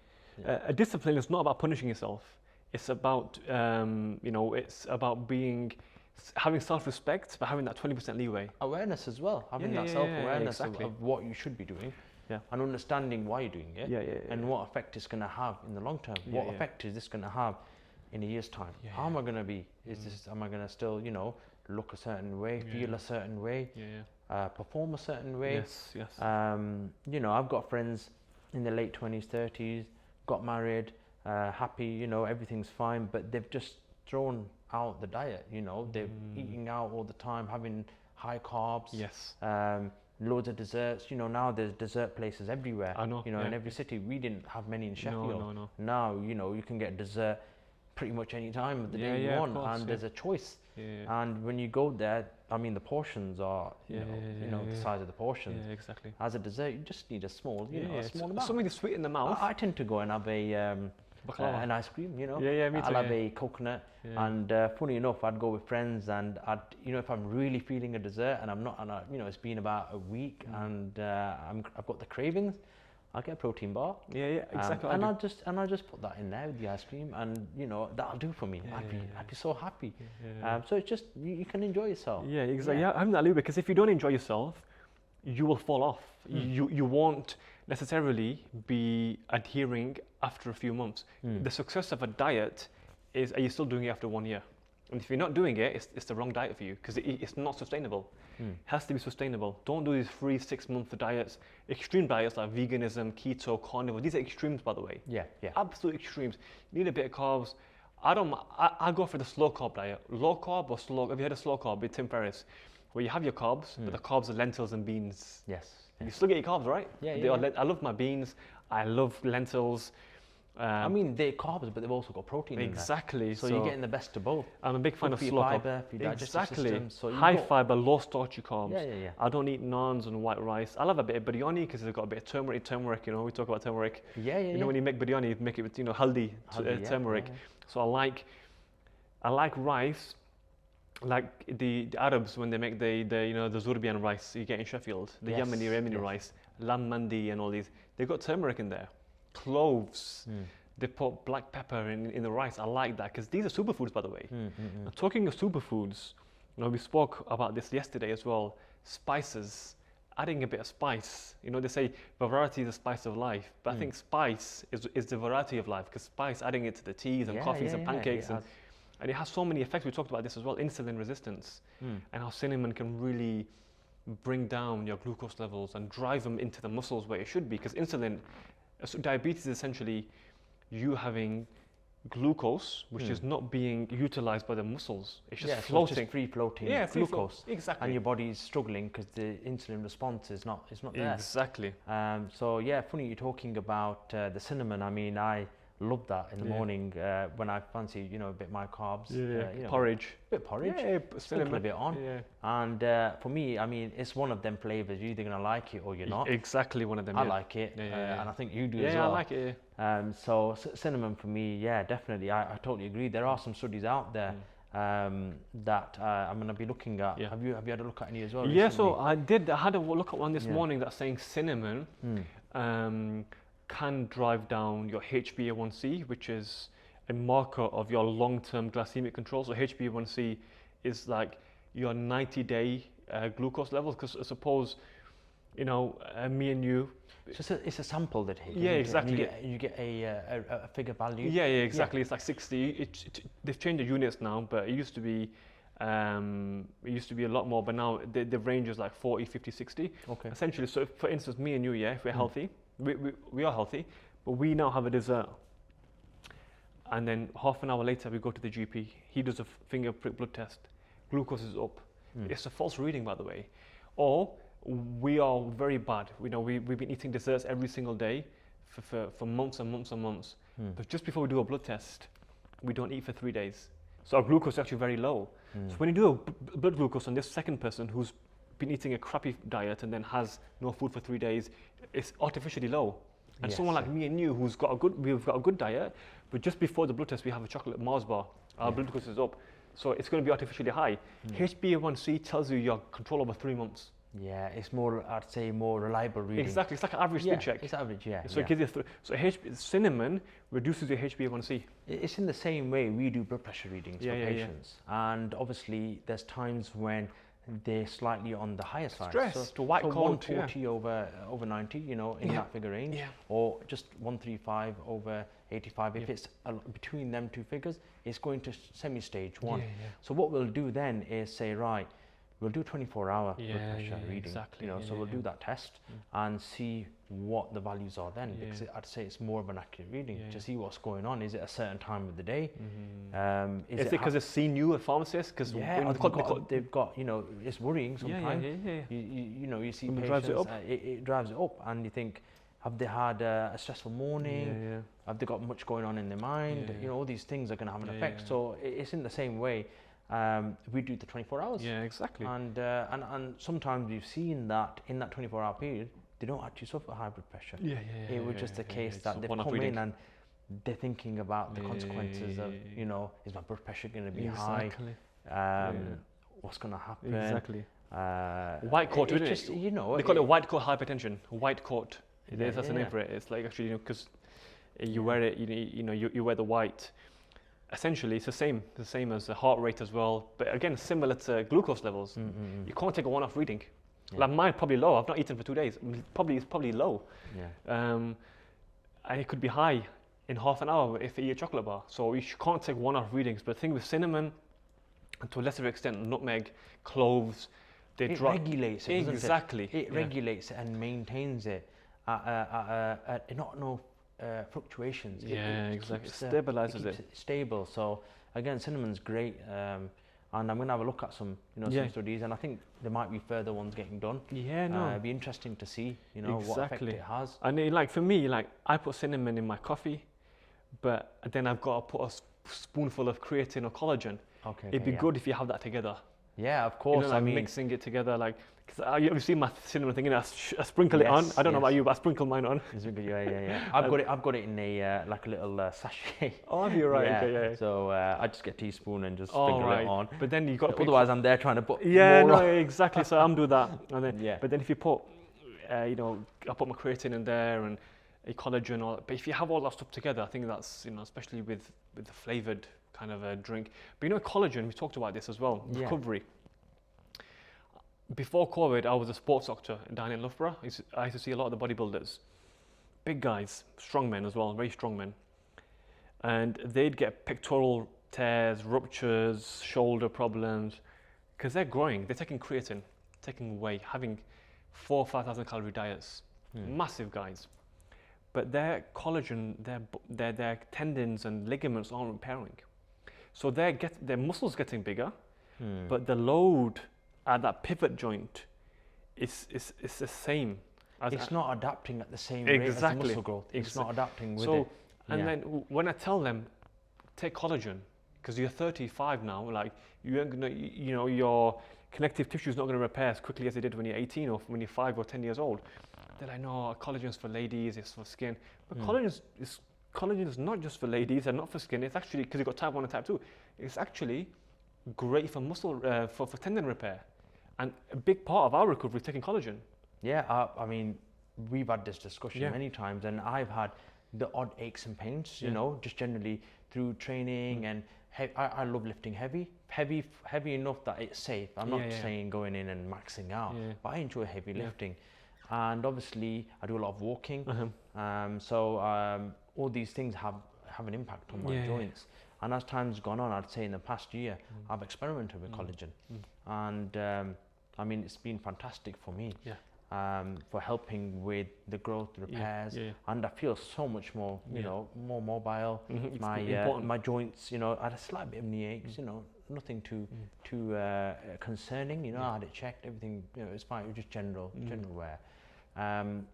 A discipline is not about punishing yourself. It's about, you know, it's about having self-respect, but having that 20% leeway. Awareness as well, having that self-awareness of what you should be doing, and understanding why you're doing it, and what effect it's going to have in the long term. What effect is this going to have in a year's time? How am I going to be? Am I going to still, you know, look a certain way, feel a certain way, perform a certain way? You know, I've got friends in their late 20s, 30s, got married, happy, you know, everything's fine, but they've just thrown out the diet, you know, they're eating out all the time, having high carbs, loads of desserts. You know, now there's dessert places everywhere. I know, you know, in every city. We didn't have many in Sheffield. No. Now, you know, you can get dessert pretty much any time of the day you want, and there's a choice. And when you go there, I mean, the portions are, you know, the size of the portions. As a dessert, you just need a small, you know, a small amount. Something to sweeten the mouth. I tend to go and have a an ice cream, you know. Yeah, me too. I'll have a coconut, and funny enough, I'd go with friends, and if I'm really feeling a dessert, and it's been about a week, and I've got the cravings, I'll get a protein bar. Yeah, exactly. And I'll just put that in there with the ice cream, and that'll do for me. I'd be so happy. So it's just you can enjoy yourself. Yeah, exactly. Yeah, I'm that Lou, because if you don't enjoy yourself, you will fall off. You won't necessarily be adhering after a few months. The success of a diet is, are you still doing it after 1 year? And if you're not doing it, it's the wrong diet for you, because it's not sustainable. It has to be sustainable. Don't do these 3-6 month diets, extreme diets like veganism, keto, carnivore. These are extremes, by the way. Yeah. Absolute extremes. You need a bit of carbs. I go for the slow carb diet. Low carb or slow? Have you heard of slow carb with Tim Ferriss? Where you have your carbs, but the carbs are lentils and beans. Yes. You still get your carbs, right? Yeah. I love my beans. I love lentils. I mean, they're carbs, but they've also got protein exactly. in there. So you're getting the best of both. I'm a big fan of slow fiber, carb. for your digestive system. So high fiber, low starchy carbs. Yeah. I don't eat naans and white rice. I love a bit of biryani because it's got a bit of turmeric. We talk about turmeric. Yeah. When you make biryani, you make it with healthy turmeric. So I like rice. Like the Arabs, when they make the Zurbian rice you get in Sheffield, the Yemeni rice, lamb mandi and all these, they've got turmeric in there, cloves, they put black pepper in the rice. I like that, because these are superfoods, by the way. Now, talking of superfoods, we spoke about this yesterday as well, spices, adding a bit of spice. They say variety is the spice of life, but I think spice is the variety of life, because spice, adding it to the teas and coffees and pancakes, and it has so many effects. We talked about this as well, insulin resistance, and how cinnamon can really bring down your glucose levels and drive them into the muscles where it should be. Because diabetes is essentially you having glucose, which is not being utilized by the muscles. It's just floating. So it's just free floating glucose. Exactly. And your body's struggling because the insulin response is not there. Exactly. So funny you're talking about the cinnamon. I mean, I love that in the morning when I fancy, a bit my carbs. Porridge. A bit porridge. Sprinkle a bit on. And for me, I mean, it's one of them flavors. You're either going to like it or you're not. Exactly one of them. I like it. And I think you do as well. Yeah, I like it. So cinnamon for me, definitely. I totally agree. There are some studies out there that I'm going to be looking at. Have you had a look at any as well? Yeah, recently? so I had a look at one this morning that's saying cinnamon can drive down your HbA1c, which is a marker of your long-term glycemic control. So HbA1c is like your 90-day glucose levels. Because suppose, me and you. So it's a sample that hit. Yeah, exactly. You get a figure value. Yeah, exactly. It's like 60. They've changed the units now, but it used to be a lot more. But now the range is like 40, 50, 60. Okay. Essentially, so for instance, me and you, if we're healthy. We are healthy, but we now have a dessert. And then half an hour later, we go to the GP. He does a finger prick blood test. Glucose is up. It's a false reading, by the way. Or we are very bad. We've been eating desserts every single day for months and months and months. But just before we do a blood test, we don't eat for 3 days. So our glucose is actually very low. So when you do a blood glucose on this second person who's been eating a crappy diet and then has no food for 3 days, it's artificially low. And someone like me and you who's got we've got a good diet, but just before the blood test we have a chocolate Mars bar, our blood glucose is up, so it's going to be artificially high. HbA1c tells you your control over 3 months. Yeah, it's more, I'd say, more reliable reading. Exactly, it's like an average spin check. It's average, So it gives you cinnamon reduces your HbA1c. It's in the same way we do blood pressure readings for patients, and obviously there's times when they're slightly on the higher side. Stress, to white coat, 140 over 90, in that figure range, or just 135 over 85. If it's between them two figures, it's going to semi-stage 1. So what we'll do then is say, right, we'll do 24-hour blood pressure reading. Exactly. So we'll do that test and see what the values are then, because I'd say it's more of an accurate reading to see what's going on. Is it a certain time of the day? Is it because it's seen you at Pharmacist? Because they've got, it's worrying sometimes. You see patients, drives it up. It drives it up, and you think, have they had a stressful morning? Have they got much going on in their mind? All these things are going to have an effect. So it's in the same way. We do the 24 hours. Yeah, exactly. And sometimes we've seen that in that 24-hour period, they don't actually suffer high blood pressure. It was just a case that they've come in and they're thinking about the consequences of, you know, is my blood pressure going to be high? What's going to happen? Exactly. White coat, isn't it? You know, they call it white coat hypertension. White coat. That's the name for it. It's like actually, you know, because you wear it, you wear the white. Essentially, it's the same as the heart rate as well. But again, similar to glucose levels. You can't take a one-off reading. Like mine probably low. I've not eaten for 2 days. It's probably low. And it could be high in half an hour if you eat a chocolate bar. So you can't take one-off readings. But the thing with cinnamon, and to a lesser extent, nutmeg, cloves, it regulates it, doesn't exactly. It regulates it and maintains it at no fluctuations. Exactly. Stabilizes it. Stable. So again, cinnamon's great. And I'm going to have a look at some studies, and I think there might be further ones getting done. It'd be interesting to see, what effect it has. And like for me, like I put cinnamon in my coffee, but then I've got to put a spoonful of creatine or collagen. It'd be good if you have that together. Yeah, of course. I mean, mixing it together, like, because you've seen my cinnamon thing, I sprinkle it on. I don't know about you, but I sprinkle mine on. I've got it in a like a little sachet. Oh, have you? Right. So I just get a teaspoon and just sprinkle it on. But then you got to otherwise I'm there trying to put exactly. So I'm do that, and then but then if you put, I put my creatine in there and a collagen, but if you have all that stuff together, I think that's especially with the flavored kind of a drink. But collagen, we talked about this as well. Recovery. Before COVID, I was a sports doctor down in Loughborough. I used to see a lot of the bodybuilders, big guys, strong men as well, very strong men. And they'd get pectoral tears, ruptures, shoulder problems, because they're growing. They're taking creatine, taking whey, having 4,000 or 5,000 calorie diets. Massive guys. But their collagen, their tendons and ligaments aren't repairing. So their muscles getting bigger, but the load at that pivot joint is the same. It's not adapting at the same rate as the muscle growth. It's not adapting with it. And then when I tell them, take collagen, because you're 35 now, like you ain't gonna, your connective tissue is not going to repair as quickly as it did when you're 18 or when you're 5 or 10 years old. They're like, no, collagen's for ladies, it's for skin. But collagen is not just for ladies and not for skin. It's actually, because you've got type 1 and type 2, it's actually great for muscle, for tendon repair. And a big part of our recovery is taking collagen. Yeah, I mean, we've had this discussion many times, and I've had the odd aches and pains, just generally through training. And I love lifting heavy enough that it's safe. I'm not saying going in and maxing out, but I enjoy heavy lifting. And obviously, I do a lot of walking. So all these things have an impact on my joints. And as time's gone on, I'd say in the past year, I've experimented with collagen. And I mean, it's been fantastic for me, for helping with the growth, repairs, and I feel so much more, more mobile. My joints, I had a slight bit of knee aches, nothing too concerning. I had it checked, everything, it's fine. It was just general wear.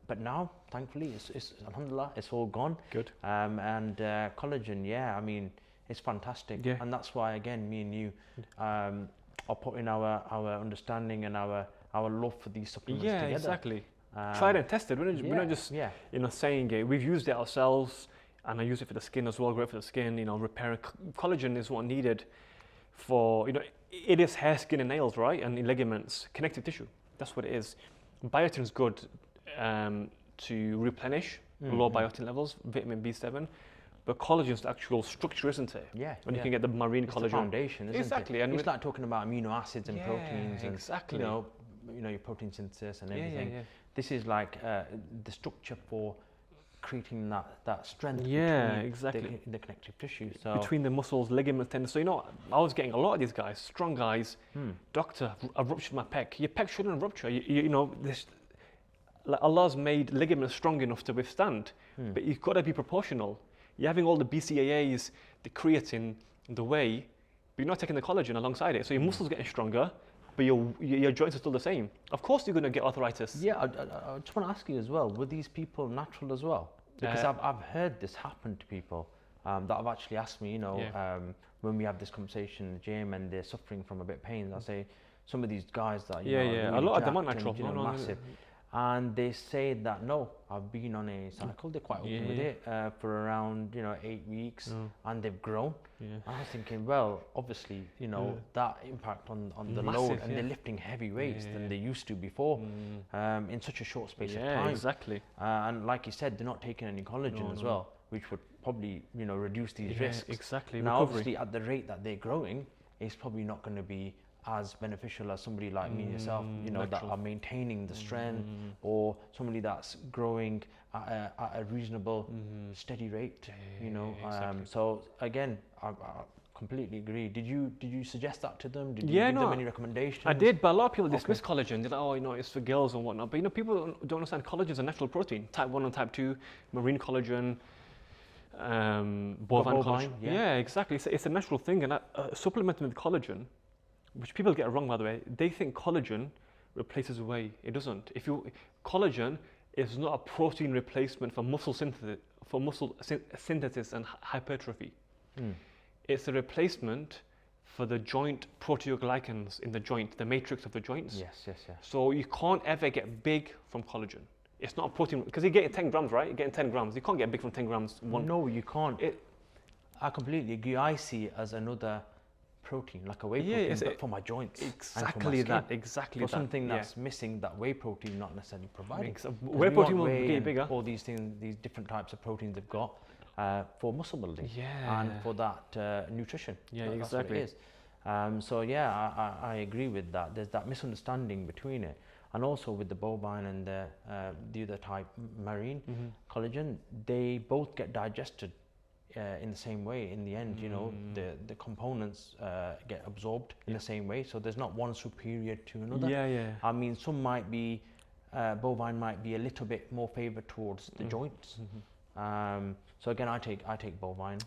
But now, thankfully, it's alhamdulillah, it's all gone. Good. And collagen, I mean, it's fantastic. And that's why, again, me and you are putting our understanding and our love for these supplements together. Exactly. Tried and tested. We're not just saying it. We've used it ourselves, and I use it for the skin as well. Great for the skin. Repairing collagen is what needed for it is hair, skin, and nails, right? And ligaments, connective tissue. That's what it is. Biotin is good to replenish low biotin levels, vitamin B7. But collagen is the actual structure, isn't it? When you can get the marine collagen. It's the foundation, isn't it? And it's like talking about amino acids and proteins and exactly. your protein synthesis and everything. This is like the structure for creating that strength between the connective tissue. So between the muscles, ligaments, tendons. So I was getting a lot of these guys, strong guys. Doctor, I've ruptured my pec. Your pec shouldn't rupture. This. Like Allah's made ligaments strong enough to withstand, but you've got to be proportional. You're having all the BCAAs, the creatine, the whey, but you're not taking the collagen alongside it. So your muscles getting stronger, but your joints are still the same. Of course you're going to get arthritis. Yeah, I just want to ask you as well, were these people natural as well? Because I've heard this happen to people that have actually asked me, when we have this conversation in the gym and they're suffering from a bit of pain, I say, some of these guys that, a lot of them are natural. Massive. And they say that no, I've been on a cycle. They're quite open with it for around 8 weeks, and they've grown. I was thinking, well, obviously, that impact on the Massive, load, and they're lifting heavy weights than they used to before, in such a short space of time. Yeah, exactly. And like you said, they're not taking any collagen as well, which would probably reduce these risks. Exactly. Now, obviously, at the rate that they're growing, it's probably not going to be as beneficial as somebody like me and yourself, that are maintaining the strength, or somebody that's growing at a reasonable, steady rate. Exactly. So again, I completely agree. Did you suggest that to them? Did you give them any recommendations? I did, but a lot of people dismiss collagen. They're like, it's for girls and whatnot. But people don't understand collagen is a natural protein. Type 1 and type 2, marine collagen, bovine collagen. Yeah, exactly. It's a natural thing, and supplementing with collagen, which people get wrong, by the way, they think collagen replaces whey. It doesn't. Collagen is not a protein replacement for muscle synthesis and hypertrophy. It's a replacement for the joint proteoglycans in the joint, the matrix of the joints. Yes. So you can't ever get big from collagen. It's not a protein, because you're getting 10 grams, right? You're getting 10 grams. You can't get big from 10 grams. No, you can't. I completely agree. I see it as another protein, like a whey protein, but for my joints. Exactly that. Exactly for something that's missing that whey protein not necessarily providing. Whey protein will get you bigger. All these things, these different types of proteins they've got for muscle building and for that nutrition. Exactly. That's what it is. So I agree with that. There's that misunderstanding between it, and also with the bovine and the other type, marine collagen, they both get digested in the same way. In the end, the components get absorbed in the same way, so there's not one superior to another. I mean, some might be bovine might be a little bit more favored towards the joints. So again, I take bovine.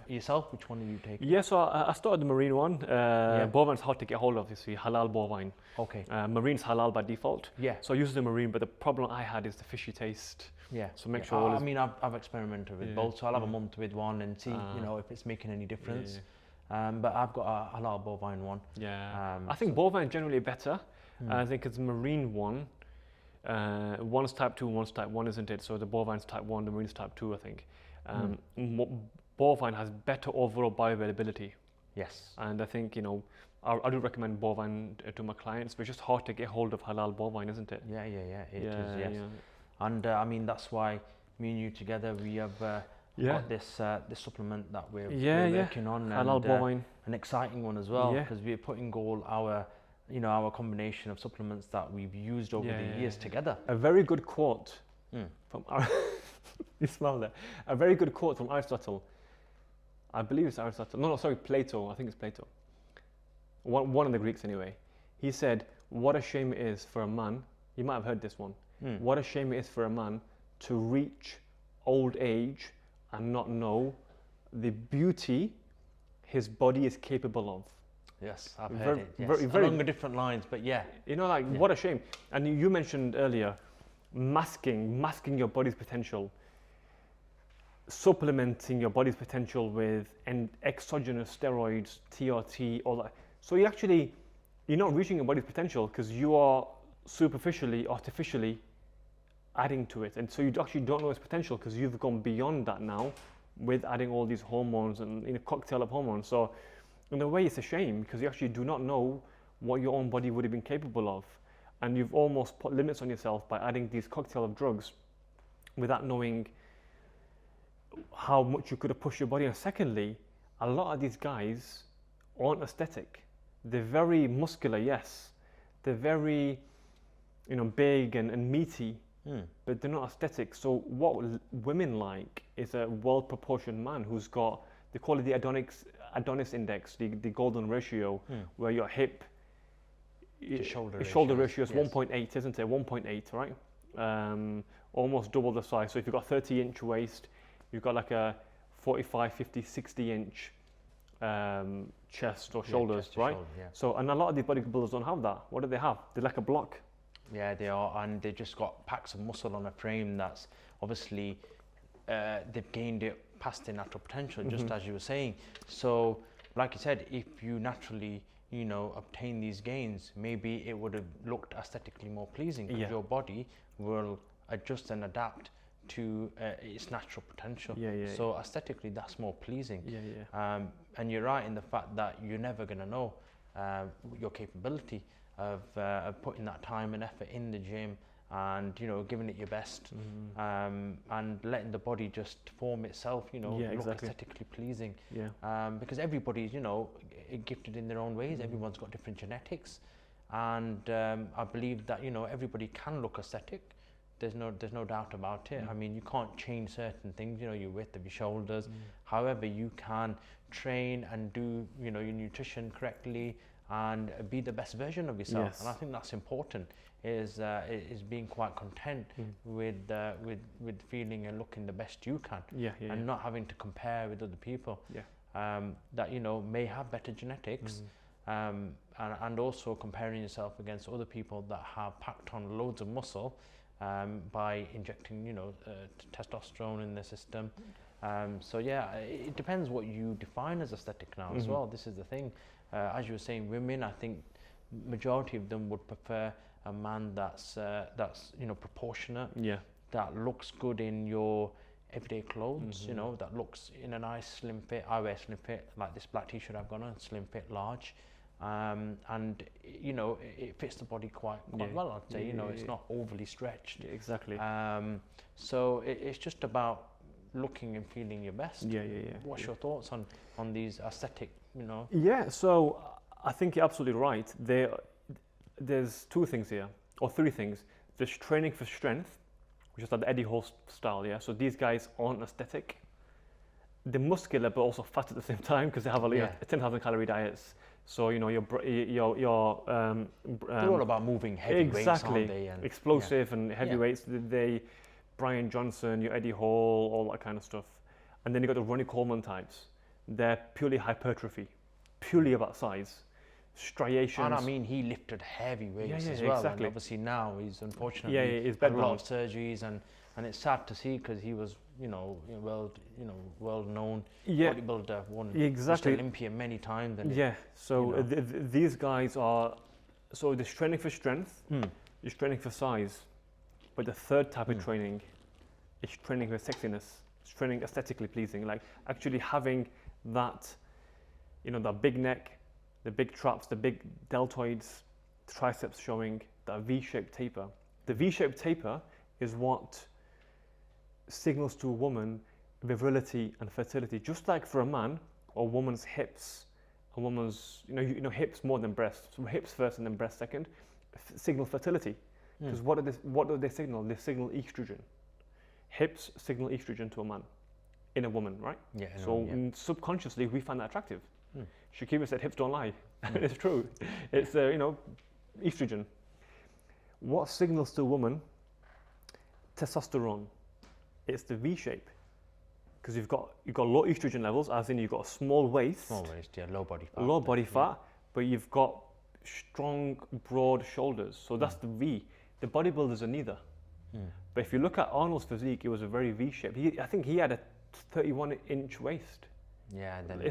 Yourself, which one do you take? So I started the marine one. Bovine's hard to get hold of, obviously, halal bovine. Okay. Marine's halal by default. So I use the marine, but the problem I had is the fishy taste. So make sure. I mean, I've experimented with both, so I'll have a month with one and see, if it's making any difference. But I've got a halal bovine one. I think bovine generally better. I think it's marine one. One's type 2, one's type 1, isn't it? So the bovine's type 1, the marine's type 2, I think. Bovine has better overall bioavailability. And I think, I do recommend bovine to my clients, but it's just hard to get hold of halal bovine, isn't it? It is. And I mean, that's why me and you together, we have got this supplement that we're working on. Halal bovine. An exciting one as well, because we're putting all our combination of supplements that we've used over the years together. A very good quote from you smell that. A very good quote from Aristotle. I believe it's Aristotle. No, sorry, Plato. I think it's Plato. One of the Greeks anyway. He said, "What a shame it is for a man." You might have heard this one. What a shame it is for a man to reach old age and not know the beauty his body is capable of. Yes, I've heard it. Yes. Very along the different lines, but what a shame. And you mentioned earlier, masking your body's potential, supplementing your body's potential with exogenous steroids, TRT, all that. So you're not reaching your body's potential because you are superficially, artificially adding to it. And so you actually don't know its potential because you've gone beyond that now with adding all these hormones and a cocktail of hormones. So in a way, it's a shame because you actually do not know what your own body would have been capable of. And you've almost put limits on yourself by adding these cocktail of drugs without knowing how much you could have pushed your body. And secondly, a lot of these guys aren't aesthetic. They're very muscular, yes. They're very, big and meaty, but they're not aesthetic. So what women like is a well-proportioned man who's got, they call it the Adonis index, the golden ratio, where your hip shoulder ratio is 1.8, isn't it? 1.8, right? Almost double the size. So if you've got 30-inch waist, you've got like a 45, 50, 60-inch chest or shoulders, right? So, and a lot of these bodybuilders don't have that. What do they have? They're like a block. Yeah, they are, and they just got packs of muscle on a frame that's obviously they've gained it past their natural potential, just as you were saying. So, like you said, if you naturally, you know, obtain these gains, maybe it would have looked aesthetically more pleasing, because your body will adjust and adapt to its natural potential. So aesthetically, that's more pleasing. And you're right in the fact that you're never going to know your capability of putting that time and effort in the gym, and you know, giving it your best, and letting the body just form itself, you know, look aesthetically pleasing. Because everybody's, you know, gifted in their own ways. Everyone's got different genetics, and I believe that, you know, everybody can look aesthetic. There's no doubt about it. I mean, you can't change certain things, you know, your width of your shoulders. However, you can train and do, you know, your nutrition correctly and be the best version of yourself. And I think that's important, is being quite content with feeling and looking the best you can, and not having to compare with other people that, you know, may have better genetics, and also comparing yourself against other people that have packed on loads of muscle by injecting, you know, testosterone in the system. So yeah, it depends what you define as aesthetic now as well. This is the thing. As you were saying, women, I think majority of them would prefer a man that's you know, proportionate, that looks good in your everyday clothes, you know, that looks in a nice slim fit. I wear slim fit, like this black t-shirt I've got on, slim fit, large, and you know, it fits the body quite well, I'd say. You know, it's not overly stretched. So it's just about looking and feeling your best. What's your thoughts on these aesthetic, you know? So I think you're absolutely right. There's two things here, or three things. There's training for strength, which is like the Eddie Hall style. So these guys aren't aesthetic. They're muscular but also fat at the same time, because they have 10,000 calorie diets. So you know, they're all about moving heavy weights, aren't they? And explosive and heavy weights. Brian Johnson, your Eddie Hall, all that kind of stuff. And then you got the Ronnie Coleman types. They're purely hypertrophy, purely about size, striations. And I mean, he lifted heavy weights as well. And obviously now he's unfortunately he's had a lot of surgeries, and it's sad to see, because he was, you know, world known bodybuilder, won Mr. Olympia many times. And so these guys are, so there's training for strength, there's training for size, but the third type of training is training for sexiness. It's training aesthetically pleasing, like actually having that, you know, that big neck, the big traps, the big deltoids, triceps showing, that V-shaped taper. The V-shaped taper is what signals to a woman virility and fertility. Just like for a man, a woman's hips, a woman's, you know, hips more than breasts. So hips first and then breasts second, signal fertility. Because what do they signal? They signal estrogen. Hips signal estrogen to a man, in a woman, right? So subconsciously we find that attractive. Shakira said, "Hips don't lie." It's true. It's you know, estrogen. What signals to a woman? Testosterone. It's the V shape, because you've got low estrogen levels, as in you've got a small waist, low body fat. Low body fat, but you've got strong, broad shoulders. So that's the V. The bodybuilders are neither. But if you look at Arnold's physique, it was a very V-shaped. I think he had a 31-inch waist. And then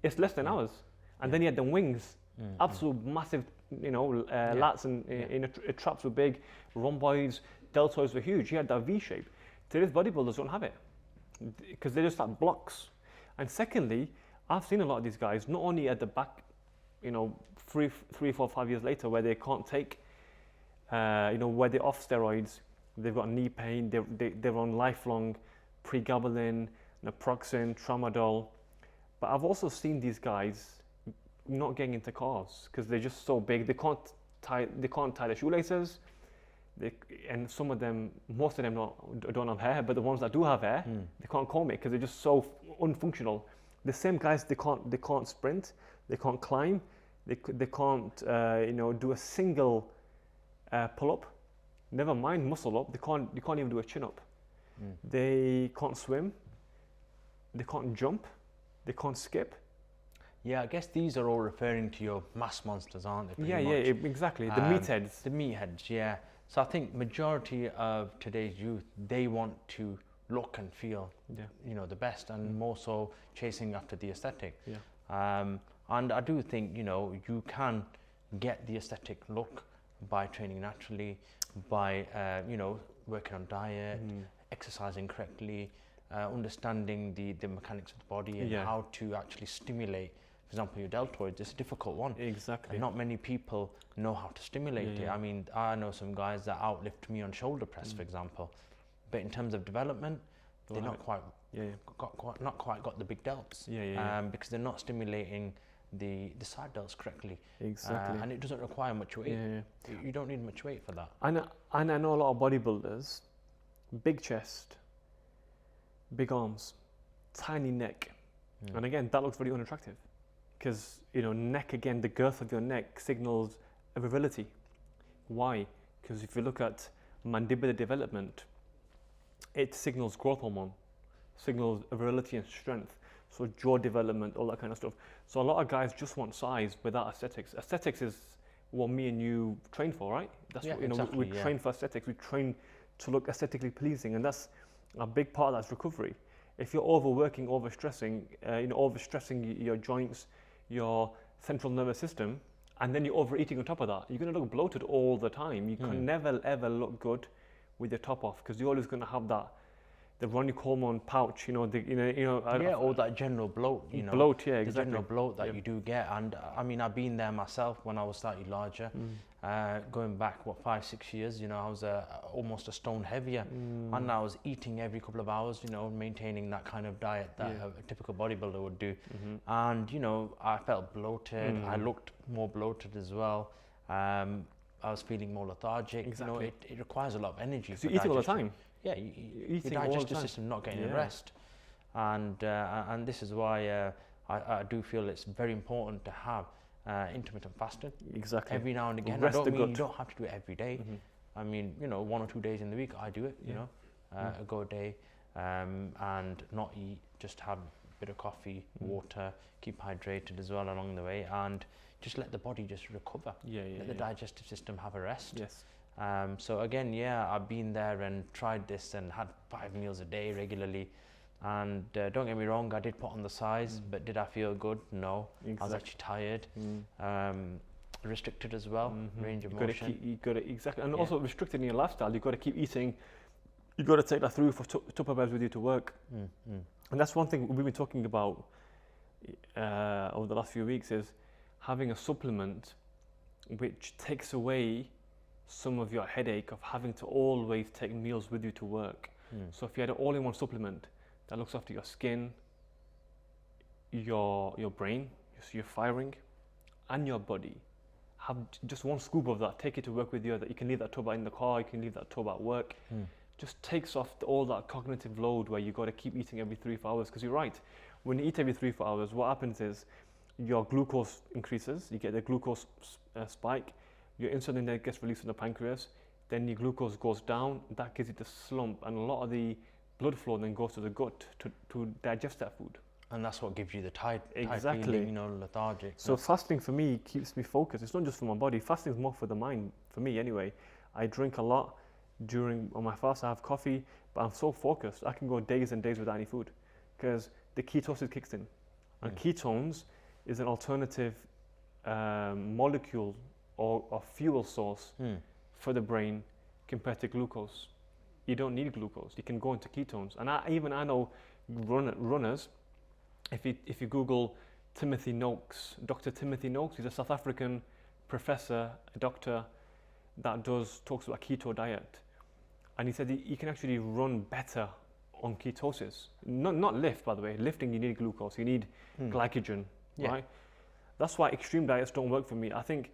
it's less than ours. And then he had the wings, absolute massive, you know, lats and traps were big, rhomboids, deltoids were huge. He had that V-shape. Today's bodybuilders don't have it, because they're just like blocks. And secondly, I've seen a lot of these guys, not only at the back, you know, 3, 4, 5 years later, where they can't take, you know, where they're off steroids, they've got knee pain, they're on lifelong pregabalin, naproxen, tramadol. But I've also seen these guys not getting into cars because they're just so big. They can't tie their shoelaces. And some of them, most of them don't have hair, but the ones that do have hair, they can't comb it because they're just so unfunctional. The same guys, they can't sprint, they can't climb, they can't you know, do a single pull-up. Never mind muscle up. They can't even do a chin up. They can't swim. They can't jump. They can't skip. Yeah, I guess these are all referring to your mass monsters, aren't they? Yeah, exactly. The meatheads. The meatheads, yeah. So I think majority of today's youth, they want to look and feel, you know, the best, and more so chasing after the aesthetic. And I do think, you can get the aesthetic look by training naturally, by, working on diet, exercising correctly, understanding the mechanics of the body and how to actually stimulate, for example, your deltoids. It's a difficult one. Exactly. And not many people know how to stimulate it. I mean, I know some guys that outlift me on shoulder press, for example, but in terms of development, they're not quite, not quite got the big delts, because they're not stimulating the side delts correctly. Exactly. And it doesn't require much weight. You don't need much weight for that. And I know a lot of bodybuilders, big chest, big arms, tiny neck. And again, that looks very unattractive because, neck, again, the girth of your neck signals a virility. Why? Because if you look at mandibular development, it signals growth hormone, signals virility and strength. So jaw development, all that kind of stuff. So a lot of guys just want size without aesthetics. Aesthetics is what me and you train for, right? That's what, exactly, we train for aesthetics. We train to look aesthetically pleasing, and that's a big part of that's recovery. If you're overworking, overstressing, overstressing your joints, your central nervous system, and then you're overeating on top of that, you're going to look bloated all the time. You can never ever look good with your top off because you're always going to have that, the Ronnie Coleman pouch, or that general bloat, bloat, the general bloat that you do get. And I mean, I've been there myself when I was slightly larger, going back 5-6 years. I was almost a stone heavier, and I was eating every couple of hours, maintaining that kind of diet that a typical bodybuilder would do. And I felt bloated. I looked more bloated as well. I was feeling more lethargic. Exactly. It requires a lot of energy. So you eat all the time. Yeah, your digestive system not getting rest, and this is why I do feel it's very important to have intermittent fasting. Exactly. Every now and again. Rest I don't mean gut. you don't have to do it every day. I mean, 1 or 2 days in the week I do it. Go a day, and not eat, just have a bit of coffee, water, keep hydrated as well along the way, and just let the body just recover. Let the digestive system have a rest. Yes. So again, I've been there and tried this and had 5 meals a day regularly. And don't get me wrong, I did put on the size, but did I feel good? No. Exactly. I was actually tired. Restricted as well, range of motion. You got to exactly, and also restricted in your lifestyle. You've got to keep eating. You've got to take that through for Tupperwares with you to work. And that's one thing we've been talking about over the last few weeks is having a supplement which takes away some of your headache of having to always take meals with you to work. So if you had an all-in-one supplement that looks after your skin, your brain, your firing, and your body, have just one scoop of that, take it to work with you, that you can leave that tub in the car, you can leave that tub at work. Just takes off all that cognitive load where you got to keep eating every 3-4 hours. Because you're right, when you eat every 3-4 hours, what happens is your glucose increases, you get the glucose spike, your insulin then gets released in the pancreas, then your glucose goes down, that gives you the slump, and a lot of the blood flow then goes to the gut to digest that food. And that's what gives you the tired Exactly. feeling, lethargic. So fasting for me keeps me focused. It's not just for my body, fasting is more for the mind, for me anyway. I drink a lot on my fast, I have coffee, but I'm so focused, I can go days and days without any food because the ketosis kicks in. And ketones is an alternative molecule or fuel source for the brain compared to glucose. You don't need glucose. You can go into ketones. And I know runners, if you Google Timothy Noakes, Dr. Timothy Noakes, he's a South African professor, a doctor that talks about keto diet. And he said you can actually run better on ketosis. Not lift, by the way. Lifting, you need glucose, you need glycogen, right? That's why extreme diets don't work for me. I think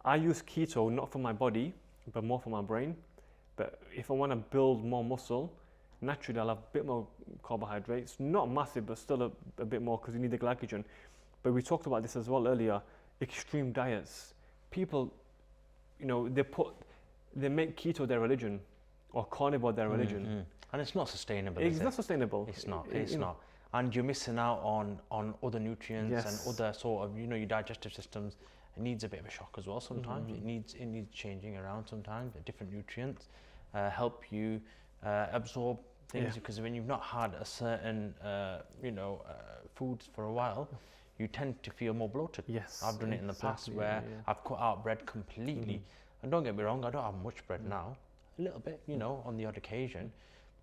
I use keto not for my body, but more for my brain. But if I want to build more muscle, naturally I'll have a bit more carbohydrates. Not massive, but still a bit more because you need the glycogen. But we talked about this as well earlier, extreme diets. People, they make keto their religion or carnivore their religion. And it's not sustainable, It's not sustainable. It's not, it's not. And you're missing out on other nutrients and other sort of, your digestive systems. It needs a bit of a shock as well sometimes. It needs changing around sometimes. Different nutrients help you absorb things because when you've not had a certain foods for a while, you tend to feel more bloated. Yes. I've done it in the past where I've cut out bread completely. And don't get me wrong, I don't have much bread now. A little bit, you know, on the odd occasion.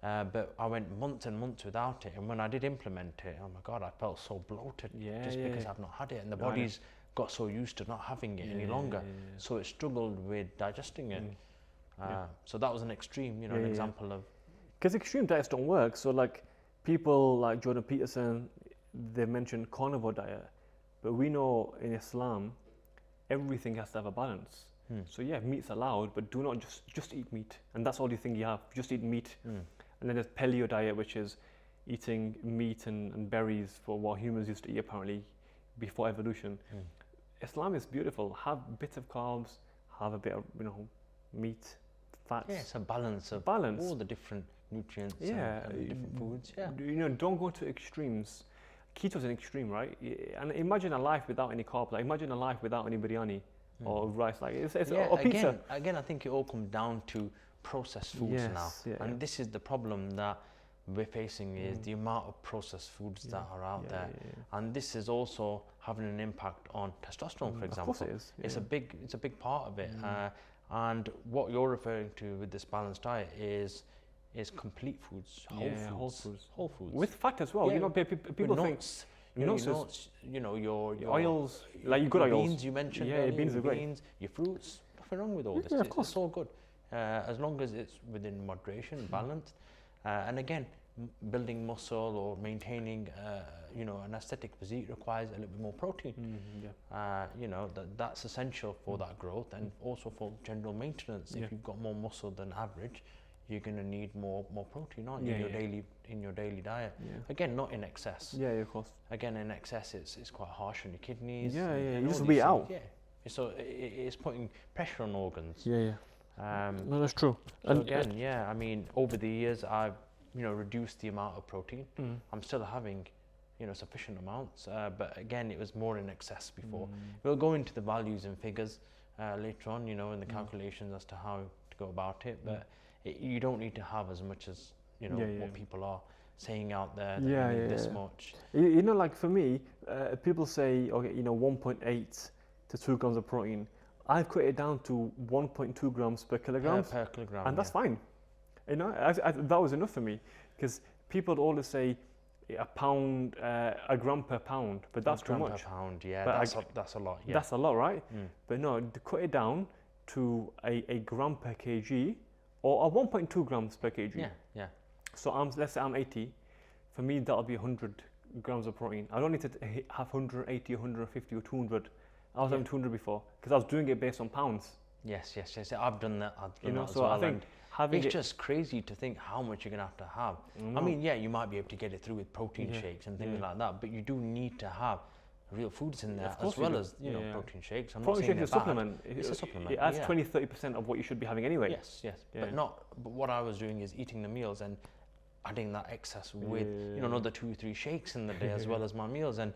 But I went months and months without it. And when I did implement it, oh my God, I felt so bloated because I've not had it. And the body's got so used to not having it any longer. So it struggled with digesting it. So that was an extreme, you know, an example of... Because extreme diets don't work. So like people like Jordan Peterson, they mentioned carnivore diet. But we know in Islam, everything has to have a balance. So yeah, meat's allowed, but do not just eat meat. And that's all you think you have, just eat meat. And then there's paleo diet, which is eating meat and berries for what humans used to eat apparently before evolution. Islam is beautiful. Have bits of carbs, have a bit of, you know, meat, fats. Yeah, it's a balance of all the different nutrients and different foods. You know, don't go to extremes. Keto is an extreme, right? And imagine a life without any carbs. Like imagine a life without any biryani or rice. Like it's or pizza. Again, I think it all comes down to processed foods now. And this is the problem that we're facing is the amount of processed foods that are out there. And this is also having an impact on testosterone, for example. Of course it is. It's a big part of it. And what you're referring to with this balanced diet is complete foods, whole foods. With fat as well. You know, people think nuts, your oils, like your good oils. Beans you mentioned. Yeah, beans are great. Your fruits. Nothing wrong with all this. Of course. It's all good, as long as it's within moderation, balanced. And again, building muscle or maintaining, an aesthetic physique requires a little bit more protein. That's essential for that growth and also for general maintenance. If you've got more muscle than average, you're going to need more protein, aren't you, in your daily diet? Again, not in excess. Of course. Again, in excess, it's quite harsh on your kidneys. You just weigh out. So it's putting pressure on organs. No, that's true. So again, I mean, over the years, I've reduced the amount of protein. I'm still having, sufficient amounts, but again, it was more in excess before. We'll go into the values and figures later on, in the calculations as to how to go about it, but you don't need to have as much as what people are saying out there that you need this much. Like for me, people say, okay, 1.8 to 2 grams of protein. I've cut it down to 1.2 grams per kilogram. Per kilogram, and that's fine. That was enough for me, because people always say a gram per pound, but that's too much. Per pound, that's a lot. That's a lot, right? But no, to cut it down to a gram per kg, or 1.2 grams per kg. So let's say I'm 80. For me, that'll be 100 grams of protein. I don't need to have 180, 150, or 200. I was having 200 before because I was doing it based on pounds. Yes. I've done that. That as so well. I think it's just crazy to think how much you're gonna have to have. I mean, you might be able to get it through with protein shakes and things like that, but you do need to have real foods in there as well as protein shakes. Protein shake is a supplement. It's a supplement. It adds 20-30% of what you should be having anyway. Yes. But what I was doing is eating the meals and adding that excess with another 2-3 shakes in the day as well as my meals, and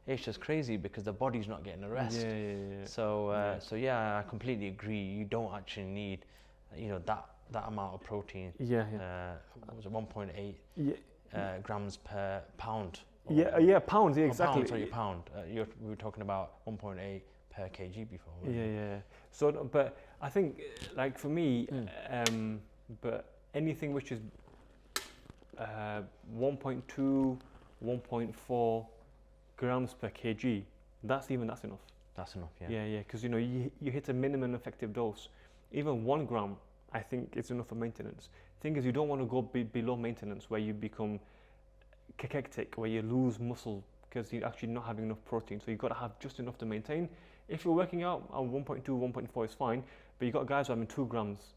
it's just crazy because the body's not getting a rest. So I completely agree. You don't actually need that amount of protein. What was it, 1.8 grams per pound? Pounds. Exactly. Pound, sorry, pound. We were talking about 1.8 per kg before. So, but I think, like for me, but anything which is 1.2, 1.4 grams per kg, that's enough. That's enough. Because you hit a minimum effective dose. Even 1 gram, I think, is enough for maintenance. Thing is, you don't want to go below maintenance where you become cachectic, where you lose muscle because you're actually not having enough protein. So you've got to have just enough to maintain. If you're working out, 1.2, 1.4 is fine, but you've got guys who are having 2 grams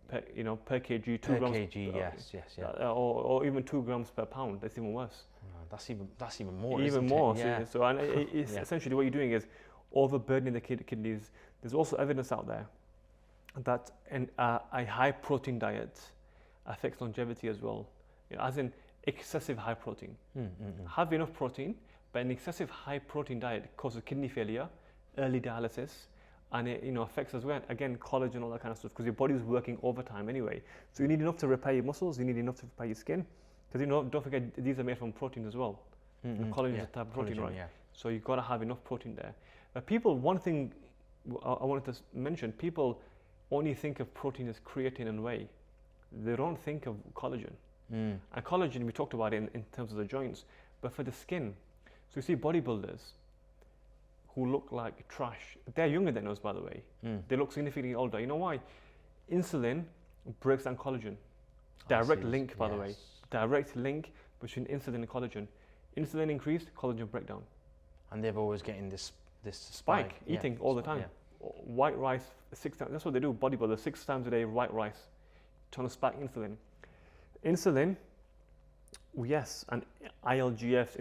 per kg, 2 grams kg, yes. Or even 2 grams per pound. That's even worse. That's even more. Even more. So and it's essentially what you're doing is overburdening the kidneys. There's also evidence out there that a high protein diet affects longevity as well. As in excessive high protein. Have enough protein, but an excessive high protein diet causes kidney failure, early dialysis, and it affects as well, again, collagen, all that kind of stuff, because your body's working overtime anyway. So you need enough to repair your muscles, you need enough to repair your skin, because don't forget these are made from protein as well. Collagen is a type of protein, right? So you've got to have enough protein there. But people, one thing I wanted to mention, people only think of protein as creatine and whey. They don't think of collagen. And collagen, we talked about it in terms of the joints, but for the skin. So you see bodybuilders who look like trash. They're younger than us, by the way. They look significantly older. You know why? Insulin breaks down collagen. Direct link, by the way. Direct link between insulin and collagen. Insulin increased, collagen breakdown. And they're always getting this spike eating all the time. White rice 6 times. That's what they do. Bodybuilders 6 times a day, white rice, trying to spike insulin. Insulin, yes, and ILGFs,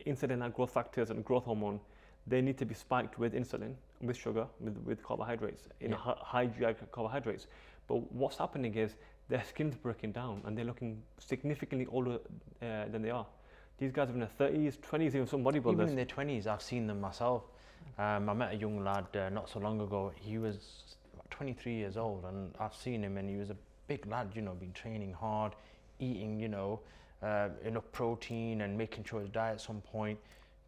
insulin-like growth factors and growth hormone, they need to be spiked with insulin, with sugar, with carbohydrates, high GI carbohydrates. But what's happening is their skin's breaking down and they're looking significantly older than they are. These guys are in their 30s, 20s, even some bodybuilders. Even in their 20s, I've seen them myself. I met a young lad not so long ago. He was 23 years old, and I've seen him, and he was a big lad, you know, been training hard, eating, you know, enough protein and making sure his diet's on point.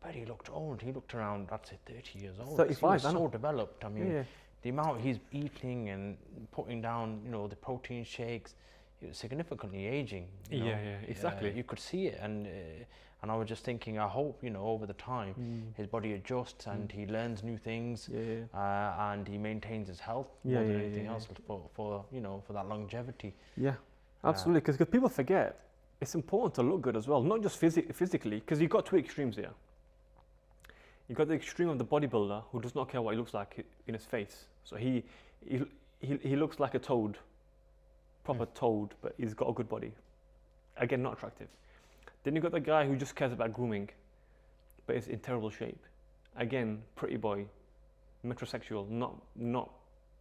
But he looked old. He looked around, I'd say 30 years old. 35, he was so developed. I mean, the amount he's eating and putting down, you know, the protein shakes, he was significantly aging. You know? Exactly. You could see it, and I was just thinking, I hope, you know, over the time, his body adjusts and he learns new things, and he maintains his health more than anything else for you know, for that longevity. Yeah, absolutely. Because people forget it's important to look good as well, not just physically. Because you've got two extremes here. You've got the extreme of the bodybuilder who does not care what he looks like in his face. So he looks like a toad, proper toad, but he's got a good body. Again, not attractive. Then you've got the guy who just cares about grooming, but is in terrible shape. Again, pretty boy, metrosexual, not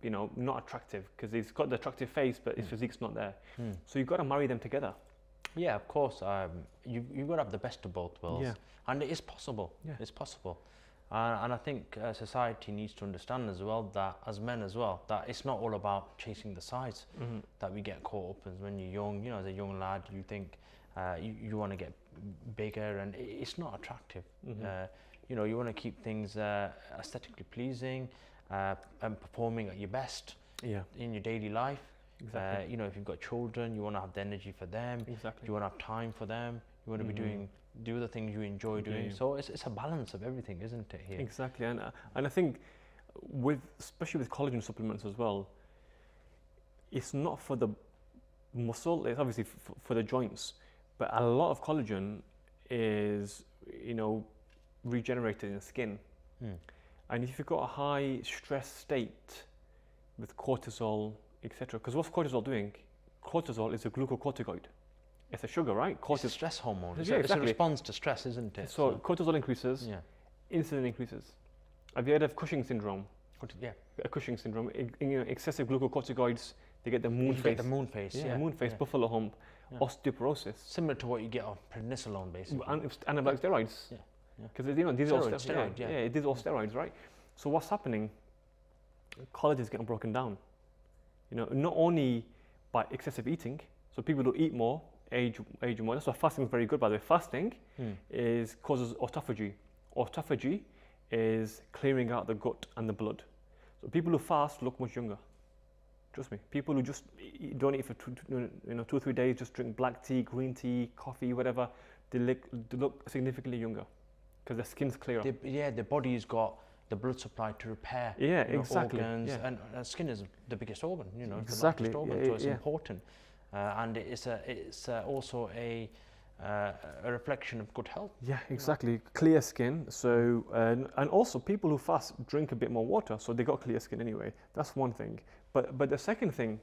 attractive, because he's got the attractive face, but his physique's not there. So you've got to marry them together. Yeah, of course. You've got to have the best of both worlds. And it is possible. It's possible. And I think society needs to understand as well, that as men as well, that it's not all about chasing the size that we get caught up as when you're young. You know, as a young lad, you think you want to get bigger, and it's not attractive. You know, you want to keep things aesthetically pleasing and performing at your best in your daily life. Exactly. You know, if you've got children, you want to have the energy for them. Exactly. You want to have time for them. You want to be do the things you enjoy doing. So it's a balance of everything, isn't it? Here. Exactly, and I think especially with collagen supplements as well, it's not for the muscle. It's obviously for the joints, but a lot of collagen is, you know, regenerated in the skin. And if you've got a high stress state with cortisol, etc., because what's cortisol doing? Cortisol is a glucocorticoid. It's a sugar, right? It's a stress hormone. It's a response to stress, isn't it? So cortisol increases, insulin increases. Have you heard of Cushing syndrome? Cushing syndrome. Excessive glucocorticoids, they get the moon face. Get the moon face, moon face, buffalo hump, osteoporosis. Similar to what you get on prednisolone, basically. Anabolic steroids. Because these are all steroids. These are all steroids, right? So what's happening? Collagen is getting broken down. You know, not only by excessive eating. So people who eat more age more. That's why fasting is very good, by the way. Fasting causes autophagy. Autophagy is clearing out the gut and the blood. So people who fast look much younger. Trust me. People who just don't eat for 2 or 3 days, just drink black tea, green tea, coffee, whatever, they look significantly younger because their skin's clearer. The body's got the blood supply to repair organs, and skin is the biggest organ. You know, it's the largest organ, so it's important. And it's also a reflection of good health. Yeah, exactly. Clear skin. So and also people who fast drink a bit more water, so they got clear skin anyway. That's one thing. But the second thing,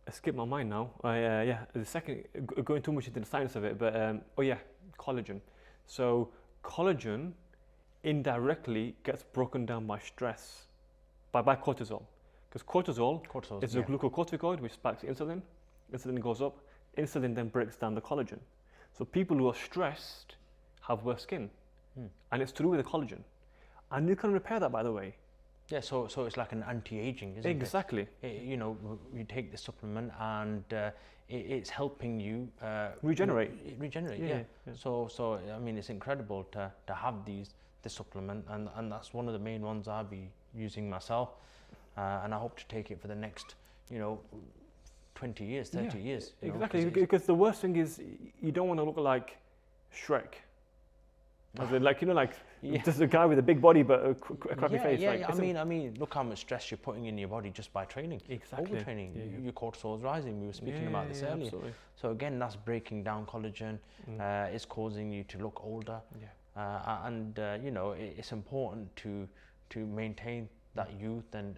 I skipped my mind now. The second, going too much into the science of it, but collagen. So collagen indirectly gets broken down by stress, by cortisol. Because cortisol is a glucocorticoid which spikes insulin. Insulin goes up. Insulin then breaks down the collagen. So people who are stressed have worse skin. And it's to do with the collagen. And you can repair that, by the way. Yeah, so it's like an anti-aging, isn't it? Exactly. You know, you take the supplement and it's helping you regenerate. Yeah. So I mean, it's incredible to have this supplement, and that's one of the main ones I'll be using myself, and I hope to take it for the next, 20 years, 30 years. Exactly, because the worst thing is you don't want to look like Shrek. As in, like, just a guy with a big body but a crappy face. Yeah, I mean, look how much stress you're putting in your body just by training. Exactly. Overtraining, your cortisol is rising. We were speaking about this earlier. Absolutely. So again, that's breaking down collagen. It's causing you to look older. It's important to maintain that youth and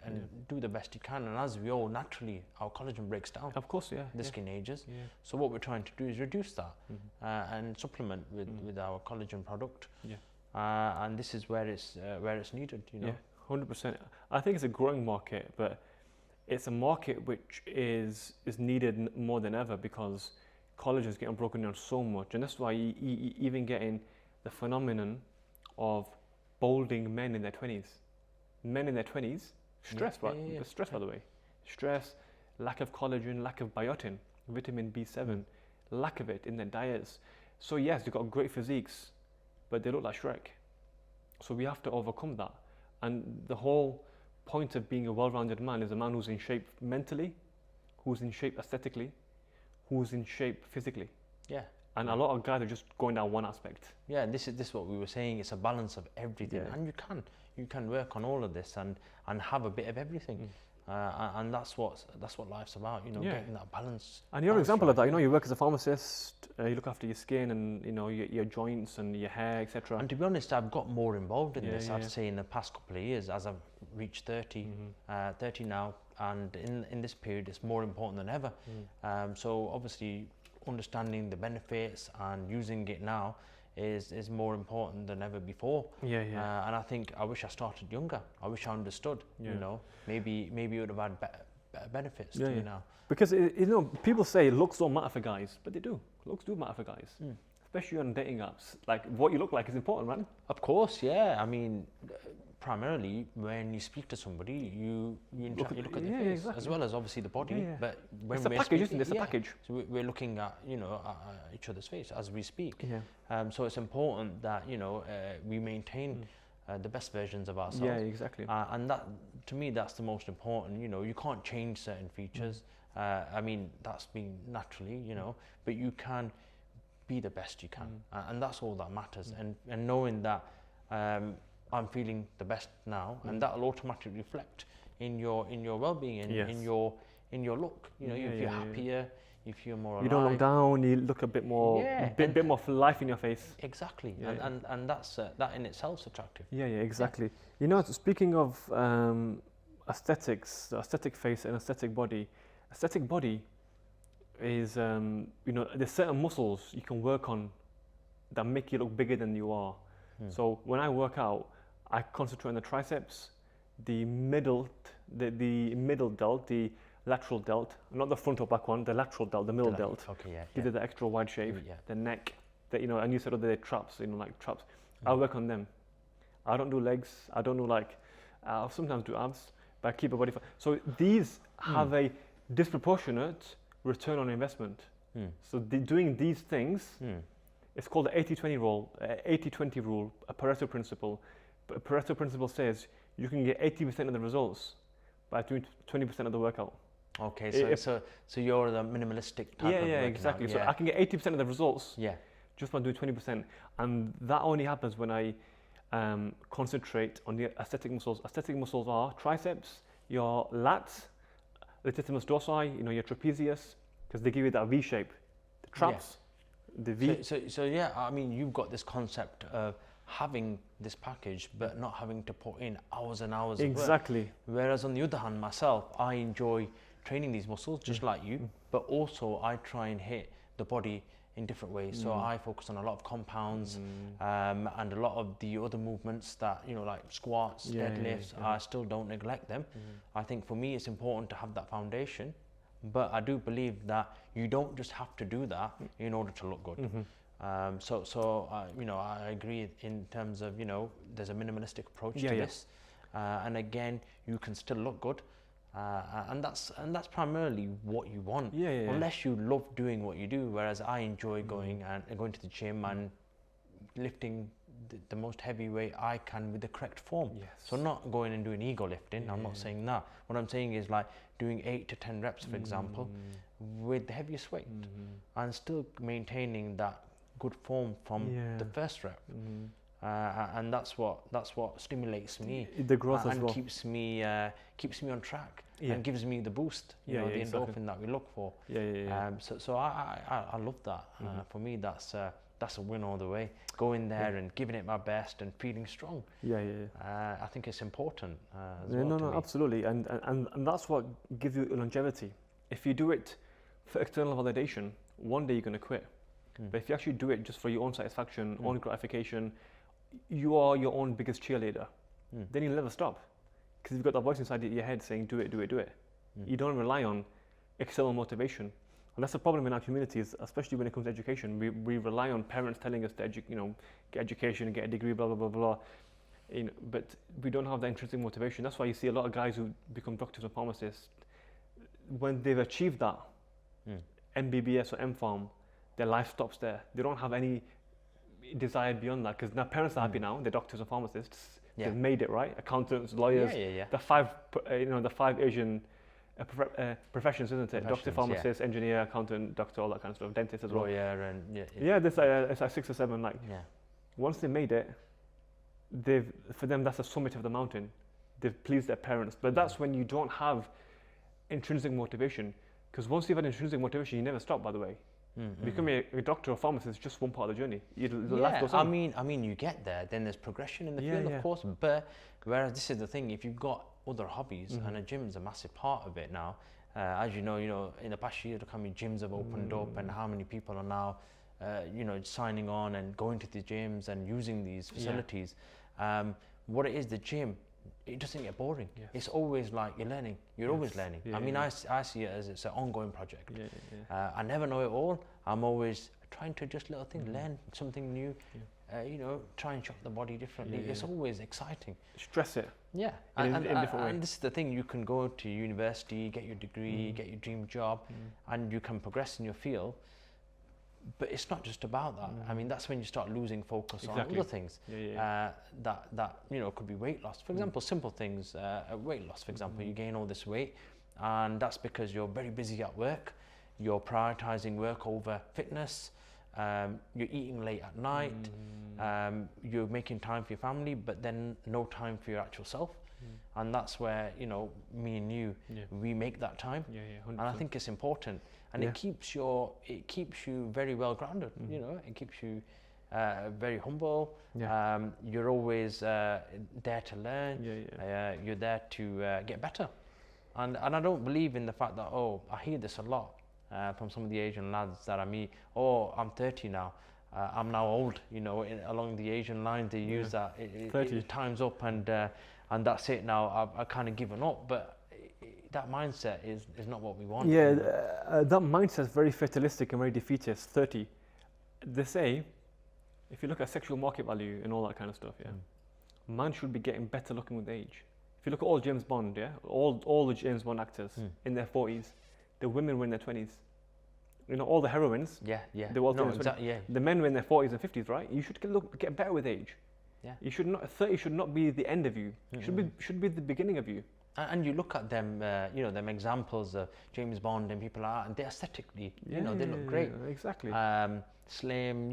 do the best you can. And as we all naturally, our collagen breaks down. Of course, the skin ages. So what we're trying to do is reduce that and supplement with our collagen product. And this is where it's needed. 100%. I think it's a growing market, but it's a market which is needed more than ever because collagen is getting broken down so much, and that's why you even getting the phenomenon of balding men in their 20s. Men in their 20s, stress, stress, by the way. Stress, lack of collagen, lack of biotin, vitamin B7, lack of it in their diets. So yes, they've got great physiques, but they look like Shrek. So we have to overcome that. And the whole point of being a well-rounded man is a man who's in shape mentally, who's in shape aesthetically, who's in shape physically. And a lot of guys are just going down one aspect. This is what we were saying. It's a balance of everything, and you can work on all of this and have a bit of everything, and that's what life's about. Getting that balance. And you're an example of that. You work as a pharmacist. You look after your skin and your joints and your hair, etc. And to be honest, I've got more involved in this. I'd say in the past couple of years, as I've reached 30 now, and in this period, it's more important than ever. So obviously, understanding the benefits and using it now is more important than ever before. And I think I wish I started younger. I wish I understood. Maybe it would have had better benefits to me now. Because people say looks don't matter for guys, but they do. Looks do matter for guys, especially on dating apps. Like what you look like is important, right? Of course, I mean, primarily when you speak to somebody, you look at the face as well as obviously the body. But when it's a package, isn't it? It's a package. So we're looking at each other's face as we speak. So it's important that we maintain the best versions of ourselves. Exactly. And that, to me, that's the most important. You can't change certain features. I mean, that's been naturally, but you can be the best you can, and that's all that matters. And knowing that. I'm feeling the best now, and that will automatically reflect in your well-being and in your look. If you're happier, if you're more alive. You don't look down. You look a bit more, bit more life in your face. Exactly, and that's that in itself is attractive. Exactly. Speaking of aesthetics, aesthetic face and aesthetic body is there's certain muscles you can work on that make you look bigger than you are. So when I work out, I concentrate on the triceps, the middle delt, the lateral delt, not the front or back one, the lateral delt, the middle delt. Give it the extra wide shape, the neck, and you said the traps, like traps. I work on them. I don't do legs. I don't do I'll sometimes do abs, but I keep a body fat. So these have a disproportionate return on investment. So doing these things. It's called the 80-20 rule, 80-20 rule, a Pareto principle. But a Pareto principle says you can get 80% of the results by doing 20% of the workout. Okay, so you're the minimalistic type of working exactly. Out. So I can get 80% of the results just by doing 20%. And that only happens when I concentrate on the aesthetic muscles. Aesthetic muscles are triceps, your lats, latissimus dorsi, your trapezius, because they give you that V shape. The traps. The V. So I mean, you've got this concept of having this package, but not having to put in hours and hours of work. Whereas on the other hand, myself, I enjoy training these muscles just like you, but also I try and hit the body in different ways. So I focus on a lot of compounds and a lot of the other movements that, like squats, deadlifts, I still don't neglect them. I think for me, it's important to have that foundation. But I do believe that you don't just have to do that in order to look good. I agree in terms of, there's a minimalistic approach to this. And again, you can still look good And that's primarily what you want. Unless you love doing what you do, whereas I enjoy going to the gym and lifting the most heavy weight I can with the correct form. So not going and doing ego lifting. I'm not saying that. What I'm saying is like doing 8 to 10 reps, for example, with the heaviest weight, and still maintaining that good form from the first rep. And that's what stimulates me, the growth and as well. keeps me on track, and gives me the boost, the endorphin that we look for. So I love that. For me, that's a win all the way. Going there and giving it my best and feeling strong. I think it's important as well. No, absolutely, and that's what gives you longevity. If you do it for external validation, one day you're going to quit. But if you actually do it just for your own satisfaction, own gratification, you are your own biggest cheerleader. Then you'll never stop, because you've got that voice inside your head saying, do it, do it, do it. You don't rely on external motivation. And that's the problem in our communities, especially when it comes to education. We rely on parents telling us to get education, get a degree, blah, blah, blah, blah. But we don't have that intrinsic motivation. That's why you see a lot of guys who become doctors and pharmacists, when they've achieved that, MBBS or MPharm, their life stops there. They don't have any desire beyond that, because now parents are happy now. They're doctors and pharmacists. They've made it, right? Accountants, lawyers. The five Asian professions, isn't it? Doctor, pharmacist, engineer, accountant, doctor, all that kind of stuff. Dentist as well. Lawyer and it's like 6 or 7. Once they made it, for them that's the summit of the mountain. They've pleased their parents. But that's when you don't have intrinsic motivation, because once you've had intrinsic motivation, you never stop. By the way. Becoming a doctor or pharmacist is just one part of the journey. The life goes on. I mean, you get there, then there's progression in the field, of course. But whereas this is the thing, if you've got other hobbies, and a gym is a massive part of it now. As you know, in the past year, look how many gyms have opened up, and how many people are now, signing on and going to the gyms and using these facilities. What it is, the gym, it doesn't get boring. It's always like you're learning. You're always learning. I see it as it's an ongoing project. I never know it all. I'm always trying to adjust little things, learn something new. Try and shock the body differently. It's always exciting. Stress it. In a different way. And this is the thing. You can go to university, get your degree, get your dream job, and you can progress in your field. But it's not just about that. I mean, that's when you start losing focus on other things. That could be weight loss. For example, simple things. Weight loss, for example, you gain all this weight, and that's because you're very busy at work. You're prioritizing work over fitness. You're eating late at night. You're making time for your family, but then no time for your actual self. And that's where me and you, we make that time. 100%. And I think it's important. And it keeps you very well grounded. It keeps you very humble. You're always there to learn. You're there to get better. And I don't believe in the fact that, I hear this a lot from some of the Asian lads that I meet. I'm 30 now. I'm now old. Along the Asian line, they use that. 30 time's up, and that's it now. I've kind of given up, but that mindset is not what we want. That mindset is very fatalistic and very defeatist. 30. They say, if you look at sexual market value and all that kind of stuff, man should be getting better looking with age. If you look at all James Bond, all the James Bond actors in their 40s, the women were in their 20s. All the heroines. They were all the men were in their 40s and 50s, right? You should get better with age. You should not. 30 should not be the end of you. Should be the beginning of you. And you look at them, them examples of James Bond and people like that, and they aesthetically, they look great. Exactly. Slim,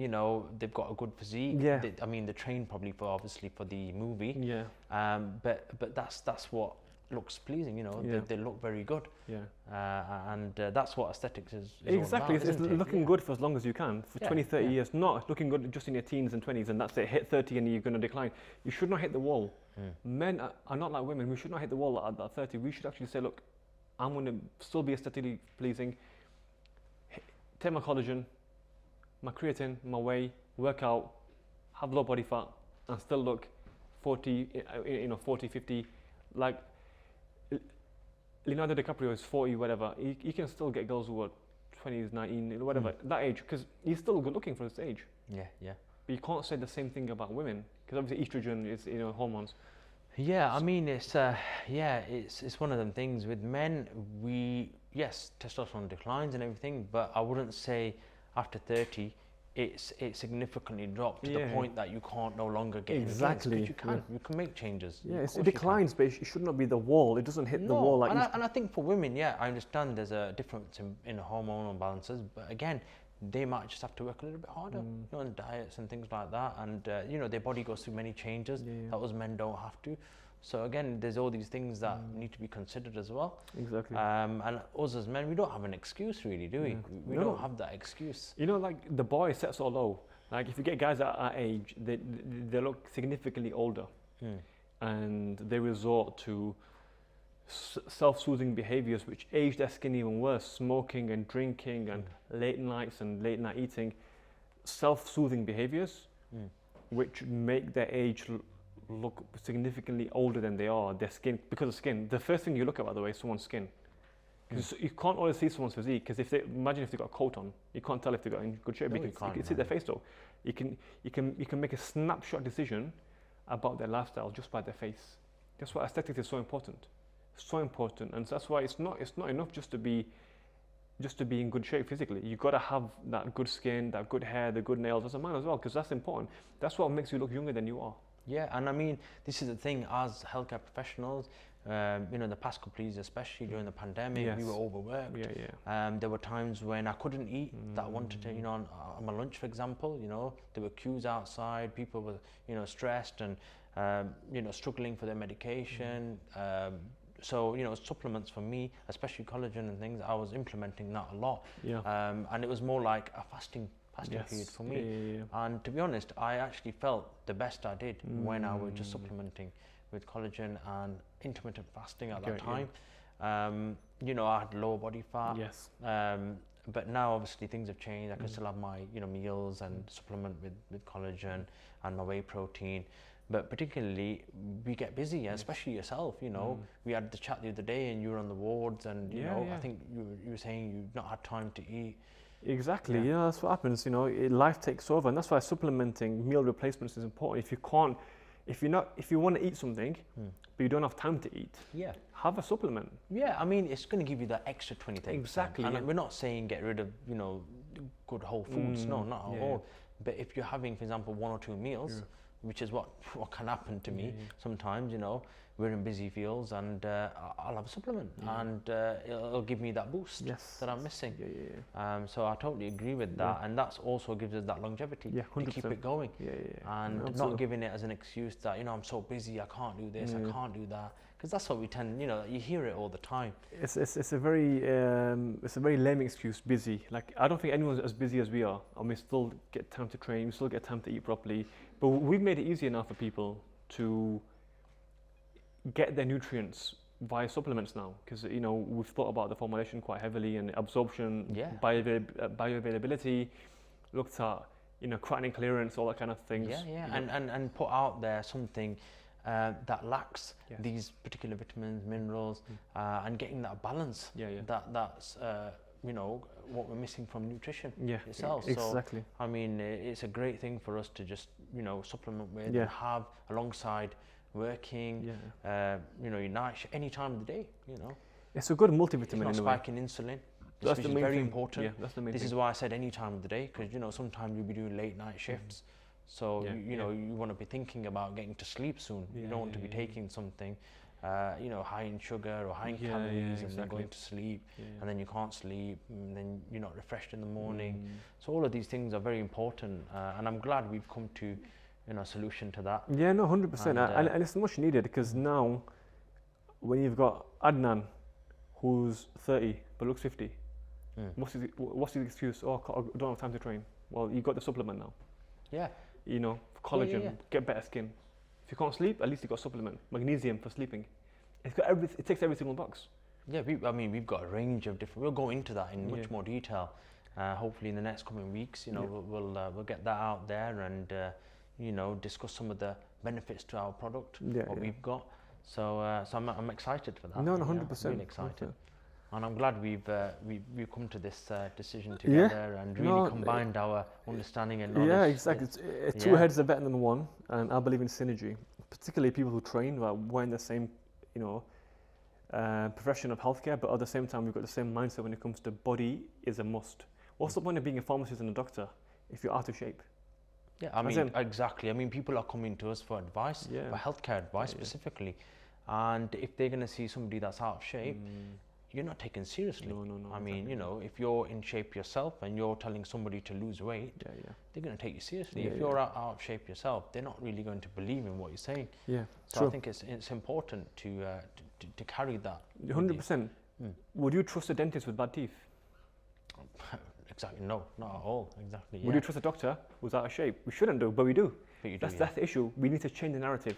they've got a good physique. They train probably for the movie. But that's what looks pleasing. They look very good. And that's what aesthetics is exactly. All about, it's looking good for as long as you can, for 20, 30 years. Not looking good just in your teens and 20s, and that's it. Hit 30 and you're going to decline. You should not hit the wall. Men are not like women. We should not hit the wall at 30. We should actually say, look, I'm going to still be aesthetically pleasing. Take my collagen, my creatine, my whey, work out, have low body fat, and still look 40, 50. Like Leonardo DiCaprio is 40, whatever. He can still get girls who are 20s, 19, whatever, that age, because he's still good looking for his age. But you can't say the same thing about women, because obviously estrogen is, hormones. Yeah, I mean, it's one of them things. With men, yes, testosterone declines and everything, but I wouldn't say after 30 it significantly dropped to the point that you can't no longer get exactly. But you can make changes. Yeah, it declines, but it should not be the wall. It doesn't hit the wall like. And I think for women, I understand there's a difference in hormonal balances, but again, they might just have to work a little bit harder, on diets and things like that, and their body goes through many changes that us men don't have to. So again, there's all these things that need to be considered as well. Exactly. And us as men, we don't have an excuse really, do we? We don't have that excuse. Like the bar is set so low. Like if you get guys at our age, they look significantly older, and they resort to self-soothing behaviors which age their skin even worse. Smoking and drinking and late nights and late night eating. Self-soothing behaviors which make their age look significantly older than they are. Their skin, because of skin. The first thing you look at, by the way, is someone's skin. Because you can't always see someone's physique. Because imagine if they've got a coat on, you can't tell if they've got in good shape. No, you can see their face though. You can make a snapshot decision about their lifestyle just by their face. That's why aesthetics is so important. So important, and that's why it's not enough just to be in good shape physically. You've got to have that good skin, that good hair, the good nails as a man as well, because that's important. That's what makes you look younger than you are. Yeah, and I mean, this is the thing, as healthcare professionals, the past couple of years, especially during the pandemic, we were overworked. There were times when I couldn't eat that I wanted to, on my lunch, for example, there were queues outside, people were, stressed and, struggling for their medication. So, supplements for me, especially collagen and things, I was implementing that a lot. And it was more like a fasting period for me. And to be honest, I actually felt the best I did when I was just supplementing with collagen and intermittent fasting at that time. I had lower body fat. But now obviously things have changed. I can still have my meals and supplement with collagen and my whey protein. But particularly, we get busy, especially yourself. We had the chat the other day, and you were on the wards, and I think you were saying you've not had time to eat. Exactly. Yeah, that's what happens. Life takes over, and that's why supplementing, meal replacements is important. If you want to eat something, but you don't have time to eat, have a supplement. Yeah, I mean, it's going to give you that extra 20%. Exactly. And we're not saying get rid of good whole foods. No, not at all. But if you're having, for example, 1 or 2 meals. Which is what can happen to me sometimes, we're in busy fields, and I'll have a supplement, and it'll give me that boost that I'm missing. So I totally agree with that, and that also gives us that longevity to keep it going, and not giving it as an excuse that I'm so busy, I can't do this, I can't do that, because that's what we tend, you hear it all the time. It's a very lame excuse, busy. Like, I don't think anyone's as busy as we are, and we still get time to train, we still get time to eat properly. But we've made it easier now for people to get their nutrients via supplements now, because we've thought about the formulation quite heavily, and absorption, bioavailability, looked at creatinine clearance, all that kind of things. And put out there something that lacks these particular vitamins, minerals, and getting that balance. That's what we're missing from nutrition itself. Exactly. So, I mean, it's a great thing for us to just supplement with and have alongside working, your night any time of the day. It's a good multivitamin. It's not spiking insulin. That's the main very thing. Important. That's the main thing. This is why I said any time of the day, because sometimes you'll be doing late night shifts. So you want to be thinking about getting to sleep soon. You don't want to be taking something high in sugar or high in calories, and then going to sleep, and then you can't sleep, and then you're not refreshed in the morning. So all of these things are very important, and I'm glad we've come to a solution to that. Yeah, no, 100%, and it's much needed, because now when you've got Adnan, who's 30 but looks 50, what's his excuse? Oh, I don't have time to train. Well, you got the supplement now. Collagen, get better skin. If you can't sleep, at least you got supplement. Magnesium for sleeping. It takes every single box. Yeah, we've got a range of different. We'll go into that in much more detail. Hopefully, in the next coming weeks, we'll get that out there and discuss some of the benefits to our product, what we've got. So I'm excited for that. No, 100%. Really excited. 100%. And I'm glad we've come to this decision together and really combined our understanding and knowledge. Yeah, exactly. Two heads are better than one, and I believe in synergy. particularly people who train, like we're in the same, you know, profession of healthcare, but at the same time we've got the same mindset when it comes to body is a must. What's the point of being a pharmacist and a doctor if you're out of shape? Yeah, I mean, exactly. I mean, people are coming to us for advice, for healthcare advice specifically. And if they're going to see somebody that's out of shape, you're not taken seriously. No, I mean, you know, if you're in shape yourself and you're telling somebody to lose weight, they're going to take you seriously. If you're out of shape yourself, they're not really going to believe in what you're saying. So true. I think it's important to carry that. 100%. Would you trust a dentist with bad teeth? Exactly, no, not at all. Exactly. Would you trust a doctor who's out of shape? We shouldn't do, but we do. But you that's the issue. We need to change the narrative.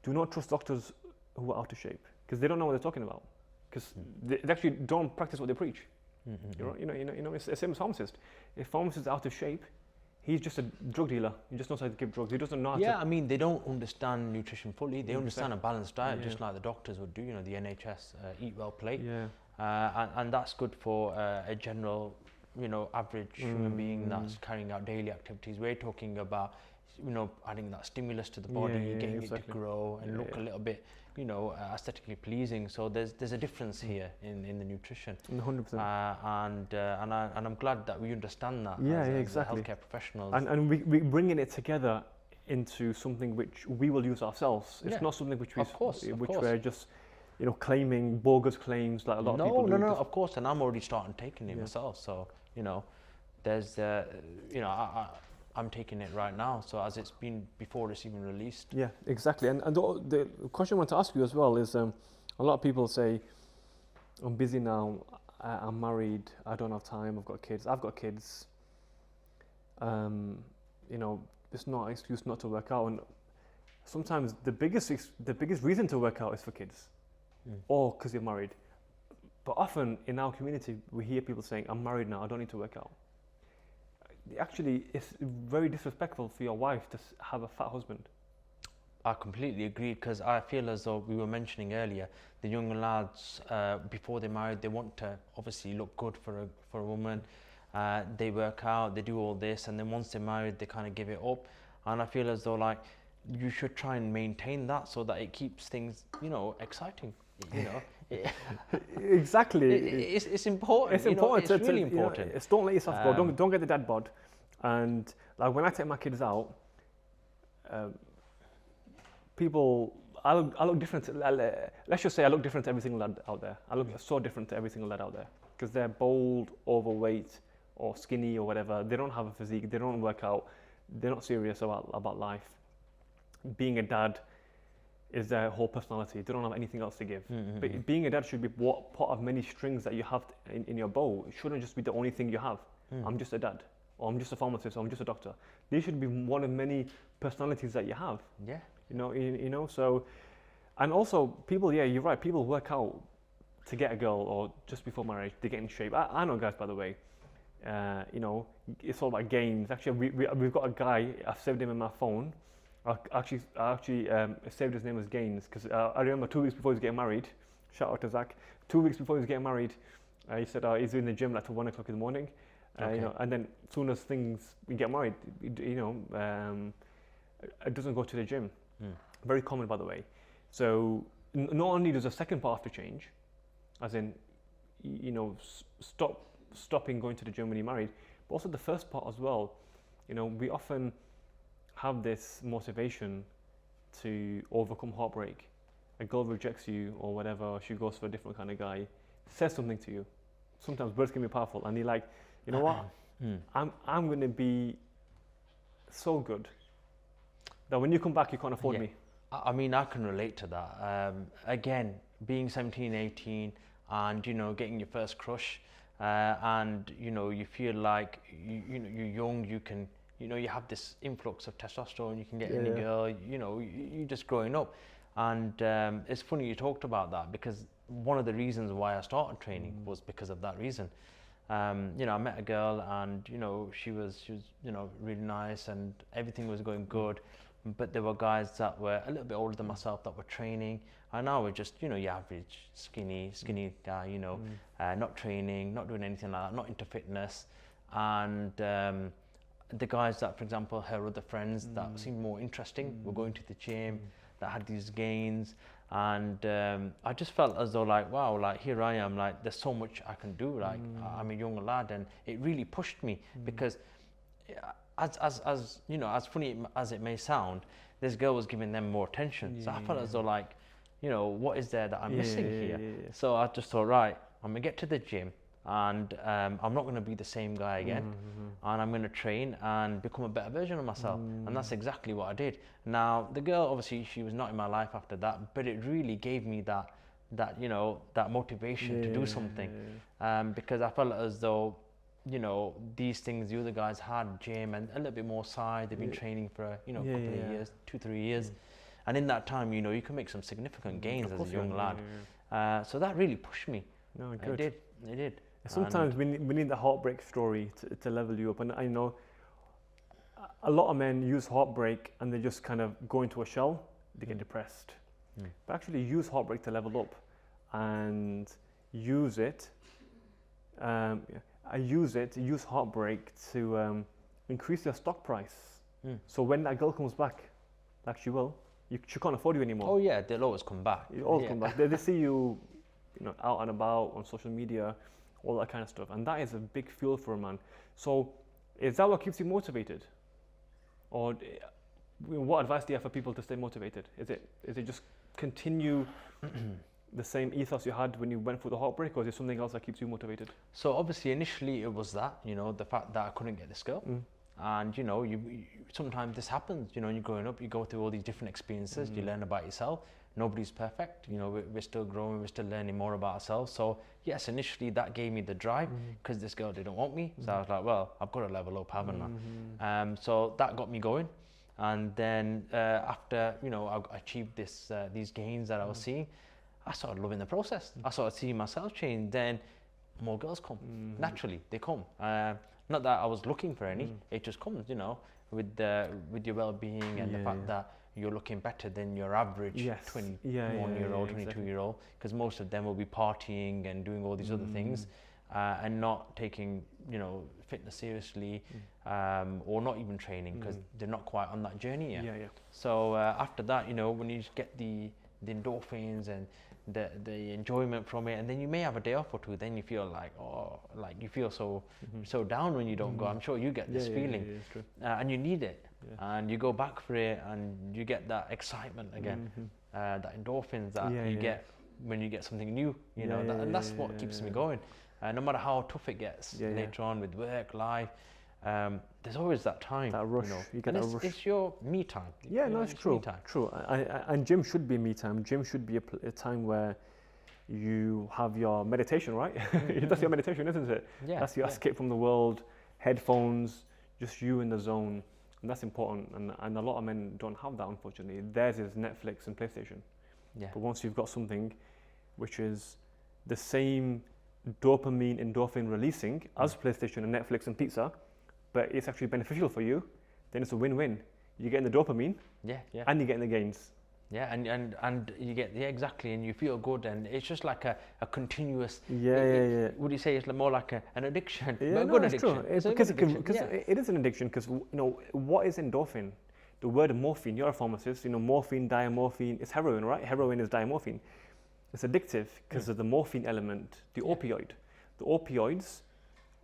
Do not trust doctors who are out of shape because they don't know what they're talking about. Because they actually don't practice what they preach. You know, it's the same as pharmacist. If pharmacist is out of shape, he's just a drug dealer. He just knows how to give drugs. He doesn't know how to. Yeah, I mean, they don't understand nutrition fully. They understand a balanced diet, just like the doctors would do. You know, the NHS Eat Well plate. And that's good for a general, you know, average human being that's carrying out daily activities. We're talking about, you know, adding that stimulus to the body, getting it to grow and look a little bit, you know, aesthetically pleasing. So there's a difference here in the nutrition. 100%. And I'm glad that we understand that as healthcare professionals. And we bringing it together into something which we will use ourselves. It's not something which we're just, you know, claiming bogus claims like a lot of people do. No, of course. And I'm already starting taking it myself. So, you know, there's, you know, I'm taking it right now, so as it's been before it's even released. Yeah, exactly. And the question I want to ask you as well is, a lot of people say, I'm busy now, I'm married, I don't have time, I've got kids. You know, it's not an excuse not to work out. And sometimes the biggest reason to work out is for kids, or because you're married. But often in our community, we hear people saying, I'm married now, I don't need to work out. Actually, it's very disrespectful for your wife to have a fat husband. I completely agree, because I feel as though we were mentioning earlier, the young lads, before they're married, they want to obviously look good for a woman. They work out, they do all this, and then once they're married, they kind of give it up. And I feel as though, like, you should try and maintain that so that it keeps things, you know, exciting. You know. Exactly. It's important. It's important. It's really important. You know, don't let yourself go. Don't get the dad bod. And like when I take my kids out, I look different. Let's just say I look different to every single lad out there. I look so different to every single lad out there because they're bold, overweight, or skinny, or whatever. They don't have a physique. They don't work out. They're not serious about life. Being a dad is their whole personality. They don't have anything else to give. But being a dad should be part of many strings that you have in your bow. It shouldn't just be the only thing you have. I'm just a dad, or I'm just a pharmacist, or I'm just a doctor. These should be one of many personalities that you have. Yeah. You know. So, and also people. Yeah, you're right. People work out to get a girl, or just before marriage, they get in shape. I know guys, by the way. You know, it's all about gains. Actually, we've got a guy. I've saved him in my phone. I actually saved his name as Gaines because I remember 2 weeks before he was getting married. Shout out to Zach. 2 weeks before he was getting married, he said he's in the gym like till 1 o'clock in the morning. You know, and then as soon as we get married, you know, it doesn't go to the gym. Very common, by the way. So not only does the second part have to change, as in, you know, stopping going to the gym when you're married, but also the first part as well. You know, we often have this motivation to overcome heartbreak. A girl rejects you or whatever, she goes for a different kind of guy, says something to you. Sometimes words can be powerful, and you're like, you know what? I'm going to be so good that when you come back, you can't afford me. I mean, I can relate to that. Again, being 17, 18, and you know, getting your first crush, and you know, you feel like you know, you're young, you can. You know, you have this influx of testosterone, you can get any girl, you know, you're just growing up. And it's funny you talked about that, because one of the reasons why I started training was because of that reason. You know, I met a girl and, you know, she was, you know, really nice and everything was going good. But there were guys that were a little bit older than myself that were training. And I was just, you know, your average skinny guy, you know, not training, not doing anything like that, not into fitness. And the guys that, for example, her other friends that seemed more interesting were going to the gym, that had these gains, and I just felt as though like, wow, like here I am, like there's so much I can do, like I'm a young lad, and it really pushed me because as you know, as funny as it may sound, this girl was giving them more attention. So I felt as though like, you know, what is there that I'm missing here? So I just thought, right, I'm gonna get to the gym, and I'm not gonna be the same guy again, and I'm gonna train and become a better version of myself. And that's exactly what I did. Now the girl, obviously she was not in my life after that, but it really gave me that you know, that motivation to do something, because I felt as though, you know, these things the other guys had, gym and a little bit more side, they've been training for, you know, a couple of years, 2-3 years, and in that time, you know, you can make some significant gains as a young lad. So that really pushed me. No, good. It did. Sometimes we need the heartbreak story to level you up, and I know a lot of men use heartbreak and they just kind of go into a shell, they get depressed. But actually use heartbreak to level up, and use heartbreak to increase your stock price. So when that girl comes back, like she will, she can't afford you anymore. Oh yeah, they'll always come back. You always come back. They see you, you know, out and about on social media, all that kind of stuff, and that is a big fuel for a man. So is that what keeps you motivated, or what advice do you have for people to stay motivated? Is it just continue the same ethos you had when you went through the heartbreak, or is there something else that keeps you motivated? So obviously initially it was that, you know, the fact that I couldn't get this girl, and you know, you sometimes this happens, you know, you're growing up, you go through all these different experiences, you learn about yourself. Nobody's perfect, you know, we're still growing, we're still learning more about ourselves. So yes, initially that gave me the drive, because this girl didn't want me, so I was like, well, I've got to level up, haven't I? So that got me going. And then after, you know, I achieved these gains that I was seeing, I started loving the process. I started seeing myself change. Then more girls come. Naturally, they come. Not that I was looking for any. It just comes, you know, with your well-being and the fact that you're looking better than your average 21-year-old, 22-year-old, because most of them will be partying and doing all these other things, and not taking, you know, fitness seriously, or not even training, because they're not quite on that journey yet. So after that, you know, when you just get the endorphins and the enjoyment from it, and then you may have a day off or two, then you feel like, oh, like you feel so down when you don't go. I'm sure you get this feeling, and you need it, and you go back for it, and you get that excitement again, that endorphins that you get when you get something new, you know, and that's what keeps me going. No matter how tough it gets later on with work, life, there's always that time. That rush, you get that rush. It's your me time. Yeah, no, it's true. True. And gym should be me time. Gym should be a time where you have your meditation, right? That's your meditation, isn't it? Yeah. That's your escape from the world, headphones, just you in the zone. And that's important. And a lot of men don't have that, unfortunately. Theirs is Netflix and PlayStation. Yeah. But once you've got something which is the same dopamine, endorphin releasing as PlayStation and Netflix and pizza, but it's actually beneficial for you, then it's a win-win. You're getting the dopamine, and you're getting the gains. Yeah, and you get, exactly, and you feel good, and it's just like a continuous. Would you say it's more like an addiction? Yeah, but a good addiction. True. It's because it is an addiction. Because, you know, what is endorphin? The word morphine. You're a pharmacist. You know, morphine, diamorphine. It's heroin, right? Heroin is diamorphine. It's addictive because of the morphine element, the opioid. The opioids,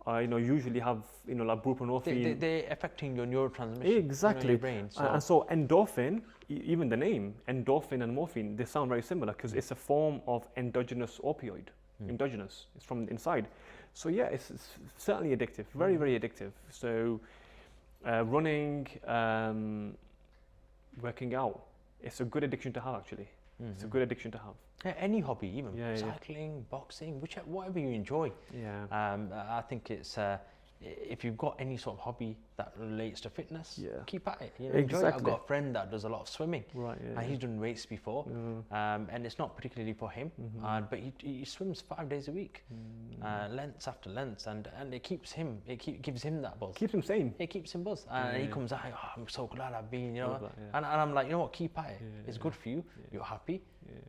you know, usually have, you know, like buprenorphine. They're affecting your neurotransmission. Exactly. In your brain. So. And so endorphin, even the name, endorphin and morphine, they sound very similar because it's a form of endogenous opioid. Endogenous, it's from inside. So yeah, it's certainly addictive, very, very addictive. So running, working out, it's a good addiction to have actually. It's a good addiction to have. Yeah, any hobby, even cycling, boxing, whatever you enjoy. I think it's if you've got any sort of hobby that relates to fitness, keep at it. You know, enjoy it. I've got a friend that does a lot of swimming, and he's done races before, and it's not particularly for him, but he swims 5 days a week, lengths after lengths, and it keeps him, gives him that buzz. Keeps him sane. It keeps him buzz, and he comes out, oh, I'm so glad I've been, you know, and I'm like, you know what, keep at it. It's good for you. You're happy.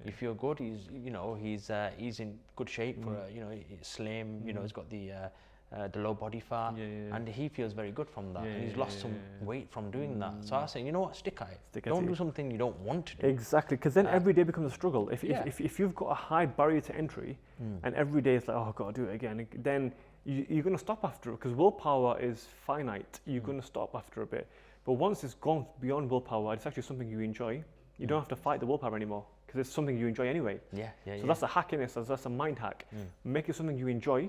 You feel good. He's in good shape for you know, he's slim. You know, he's got the the low body fat, and he feels very good from that, and he's lost some weight from doing that. So I was saying, you know what, stick at it. Don't do something you don't want to do. Exactly, because then every day becomes a struggle. If you've got a high barrier to entry, and every day it's like, oh, I've got to do it again, then you're going to stop after it, because willpower is finite. You're going to stop after a bit. But once it's gone beyond willpower, it's actually something you enjoy. You don't have to fight the willpower anymore, because it's something you enjoy anyway. So that's a hack in it. That's a mind hack. Make it something you enjoy.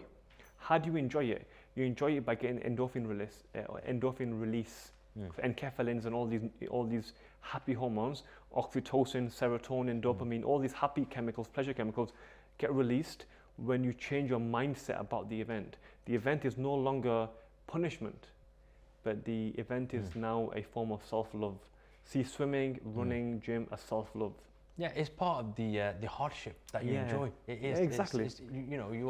How do you enjoy it? You enjoy it by getting endorphin release, enkephalins, and all these happy hormones, oxytocin, serotonin, dopamine, all these happy chemicals, pleasure chemicals, get released when you change your mindset about the event. The event is no longer punishment, but the event is now a form of self-love. See swimming, running, gym as self-love. Yeah, it's part of the hardship that you enjoy. It is. Exactly. It's, you know, you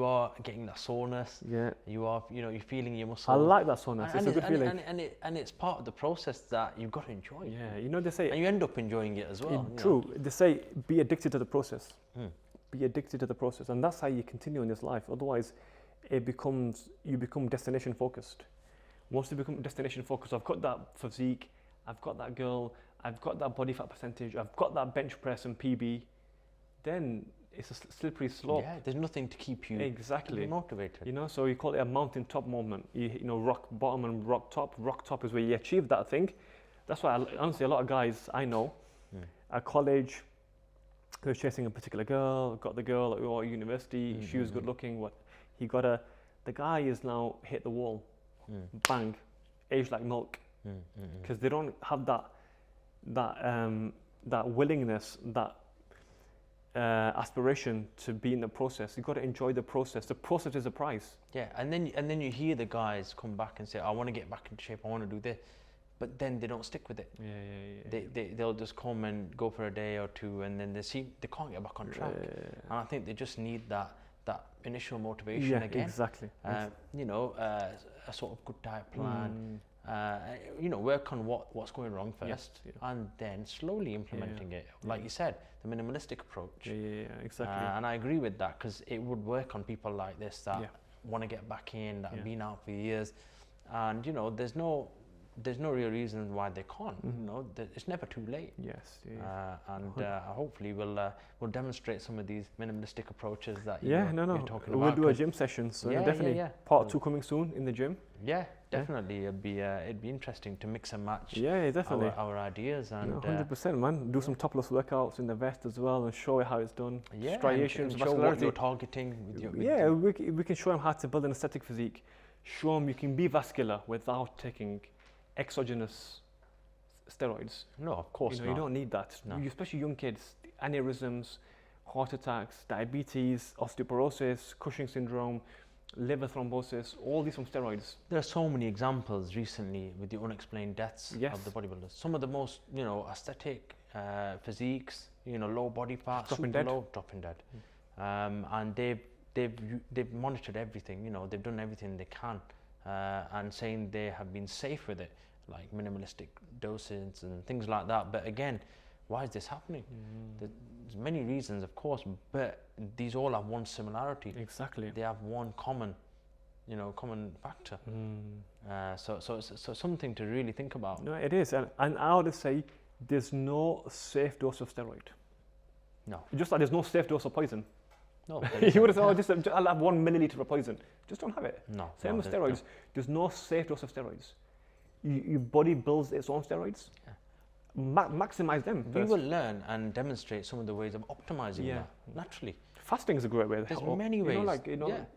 are getting that soreness. Yeah. You are, you're feeling your muscles. I like that soreness. It's a good feeling. And it's part of the process that you've got to enjoy. Yeah, you know, they say. And you end up enjoying it as well. True. They say be addicted to the process. Be addicted to the process, and that's how you continue in this life. Otherwise, you become destination focused. Once you become destination focused, I've got that physique, I've got that girl, I've got that body fat percentage, I've got that bench press and PB, then it's a slippery slope. Yeah, there's nothing to keep you motivated. You know, so you call it a mountain top moment. You know, rock bottom and rock top. Rock top is where you achieve that thing. That's why, honestly, a lot of guys I know at college, who was chasing a particular girl, got the girl at university, she was good looking, the guy is now hit the wall, bang, aged like milk, because they don't have that willingness, that aspiration to be in the process. You've got to enjoy the process. The process is a prize. Yeah, and then you hear the guys come back and say, I want to get back into shape, I want to do this. But then they don't stick with it. They'll just come and go for a day or two, and then they can't get back on track. And I think they just need that initial motivation again. Exactly. You know, a sort of good diet plan. You know, work on what's going wrong first, and then slowly implementing it. Like you said, the minimalistic approach. Exactly. And I agree with that, because it would work on people like this that want to get back in, that have been out for years, and you know, there's no real reason why they can't. You know, it's never too late. Hopefully we'll demonstrate some of these minimalistic approaches that you're talking about. We'll do a gym session, so definitely part 2 coming soon in the gym. Yeah, definitely. It'd be interesting to mix and match. Definitely. Our ideas, and 100%, man. Do some topless workouts in the vest as well, and show how it's done. Striations, and show what you're targeting. We can show them how to build an aesthetic physique. Show them you can be vascular without taking exogenous steroids. No, of course not. You don't need that. No. Especially young kids, aneurysms, heart attacks, diabetes, osteoporosis, Cushing syndrome, liver thrombosis, all these from steroids. There are so many examples recently with the unexplained deaths of the bodybuilders. Some of the most, aesthetic physiques, low body fat, dropping dead. And they've monitored everything. They've done everything they can, and saying they have been safe with it, like minimalistic doses and things like that. But again, why is this happening? There's many reasons, of course, but these all have one similarity. Exactly. They have one common factor. So something to really think about. No, it is, and I would say there's no safe dose of steroid. No. Just like there's no safe dose of poison. No. You would have said, I'll have 1 milliliter of poison. Just don't have it. No. Same with steroids. There's no safe dose of steroids. Your body builds its own steroids. Maximize them first. We will learn and demonstrate some of the ways of optimizing that naturally. Fasting is a great way. There's many ways.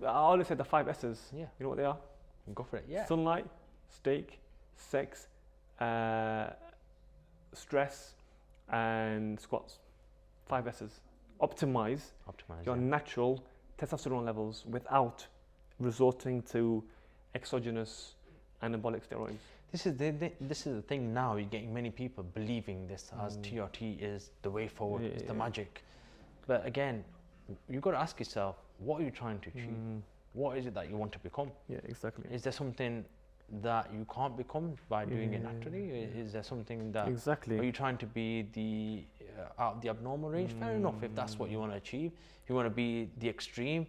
I always say the 5 S's. Yeah. You know what they are? Go for it. Yeah. Sunlight, steak, sex, stress, and squats. 5 S's. Optimize your natural testosterone levels without resorting to exogenous anabolic steroids. This is the thing now. You're getting many people believing this as TRT is the way forward, it's the magic. But again, you've got to ask yourself, what are you trying to achieve? What is it that you want to become? Yeah, exactly. Is there something that you can't become by doing it naturally? Is there something that... Exactly. Are you trying to be out of the abnormal range? Fair enough, if that's what you want to achieve. If you want to be the extreme,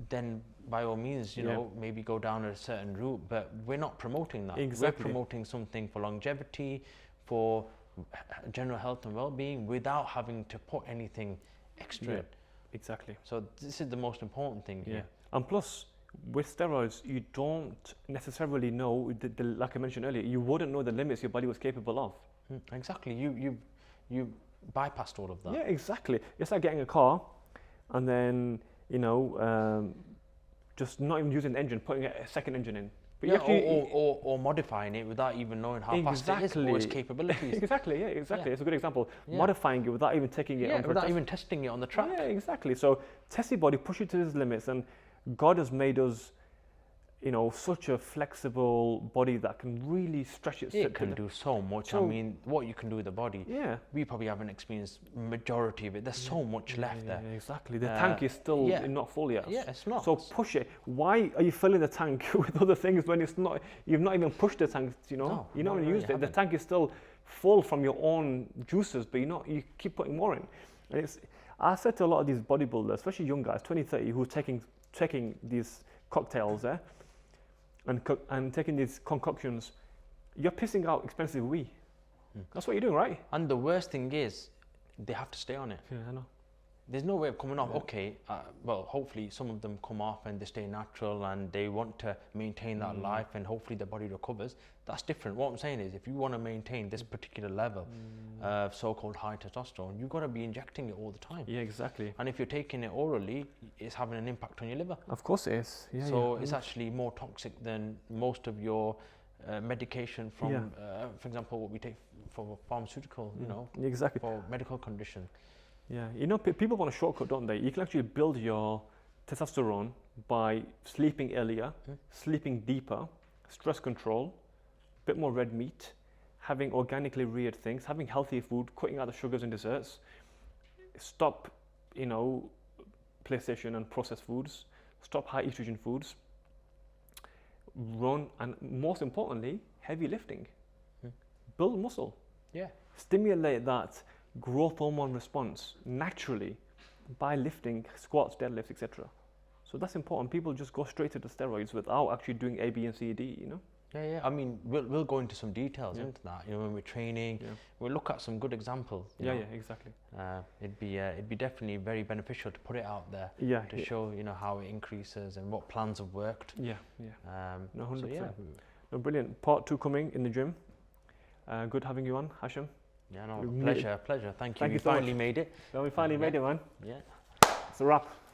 then by all means, you know, maybe go down a certain route, but we're not promoting that. Exactly. We're promoting something for longevity, for general health and well-being, without having to put anything extra in. Exactly. So this is the most important thing here. And plus, with steroids, you don't necessarily know, like I mentioned earlier, you wouldn't know the limits your body was capable of. Exactly. You bypassed all of that. Yeah, exactly. It's like getting a car and then, you know, just not even using the engine, putting a second engine in. But Yeah, or modifying it without even knowing how fast it is or its capabilities. Exactly, yeah, exactly. It's a good example. Modifying it without even taking it on without even testing it on the track. Yeah, exactly. So test your body, push it to its limits, and God has made us, you know, such a flexible body that can really stretch itself. It can do so much. I mean, what you can do with the body, we probably haven't experienced majority of it. There's so much left there. Exactly. The tank is still not full yet. Yeah, it's not. So push it. Why are you filling the tank with other things when it's not? You've not even pushed the tank. You know, you're not even used it. The tank is still full from your own juices, but you keep putting more in. And I said to a lot of these bodybuilders, especially young guys, 20, 30, who are taking these cocktails there. And taking these concoctions, you're pissing out expensive wee. That's what you're doing, right? And the worst thing is, they have to stay on it. Yeah, I know. There's no way of coming off. Okay, well, hopefully some of them come off and they stay natural and they want to maintain that life, and hopefully their body recovers. That's different. What I'm saying is, if you want to maintain this particular level of so-called high testosterone, you've got to be injecting it all the time. Yeah, exactly. And if you're taking it orally, it's having an impact on your liver. Of course it is. Yeah, so it's actually more toxic than most of your medication from, for example, what we take for pharmaceutical, you know, exactly, for medical condition. Yeah, you know, people want a shortcut, don't they? You can actually build your testosterone by sleeping earlier, sleeping deeper, stress control, a bit more red meat, having organically reared things, having healthy food, cutting out the sugars and desserts, stop, you know, PlayStation and processed foods, stop high estrogen foods, run, and most importantly, heavy lifting. Build muscle. Yeah. Stimulate that growth hormone response naturally by lifting, squats, deadlifts, etc. So that's important. People just go straight to the steroids without actually doing A, B, and C, D, you know? Yeah. I mean, we'll go into some details into that. You know, when we're training, we'll look at some good examples. Yeah, exactly. It'd be definitely very beneficial to put it out there. To show, you know, how it increases and what plans have worked. No, 100%. So, no, brilliant. Part 2 coming in the gym. Good having you on, Hashim. Yeah, no, pleasure. Thank you. Thank you we so finally much. made it. Well, we finally made it, man. Yeah. It's a wrap.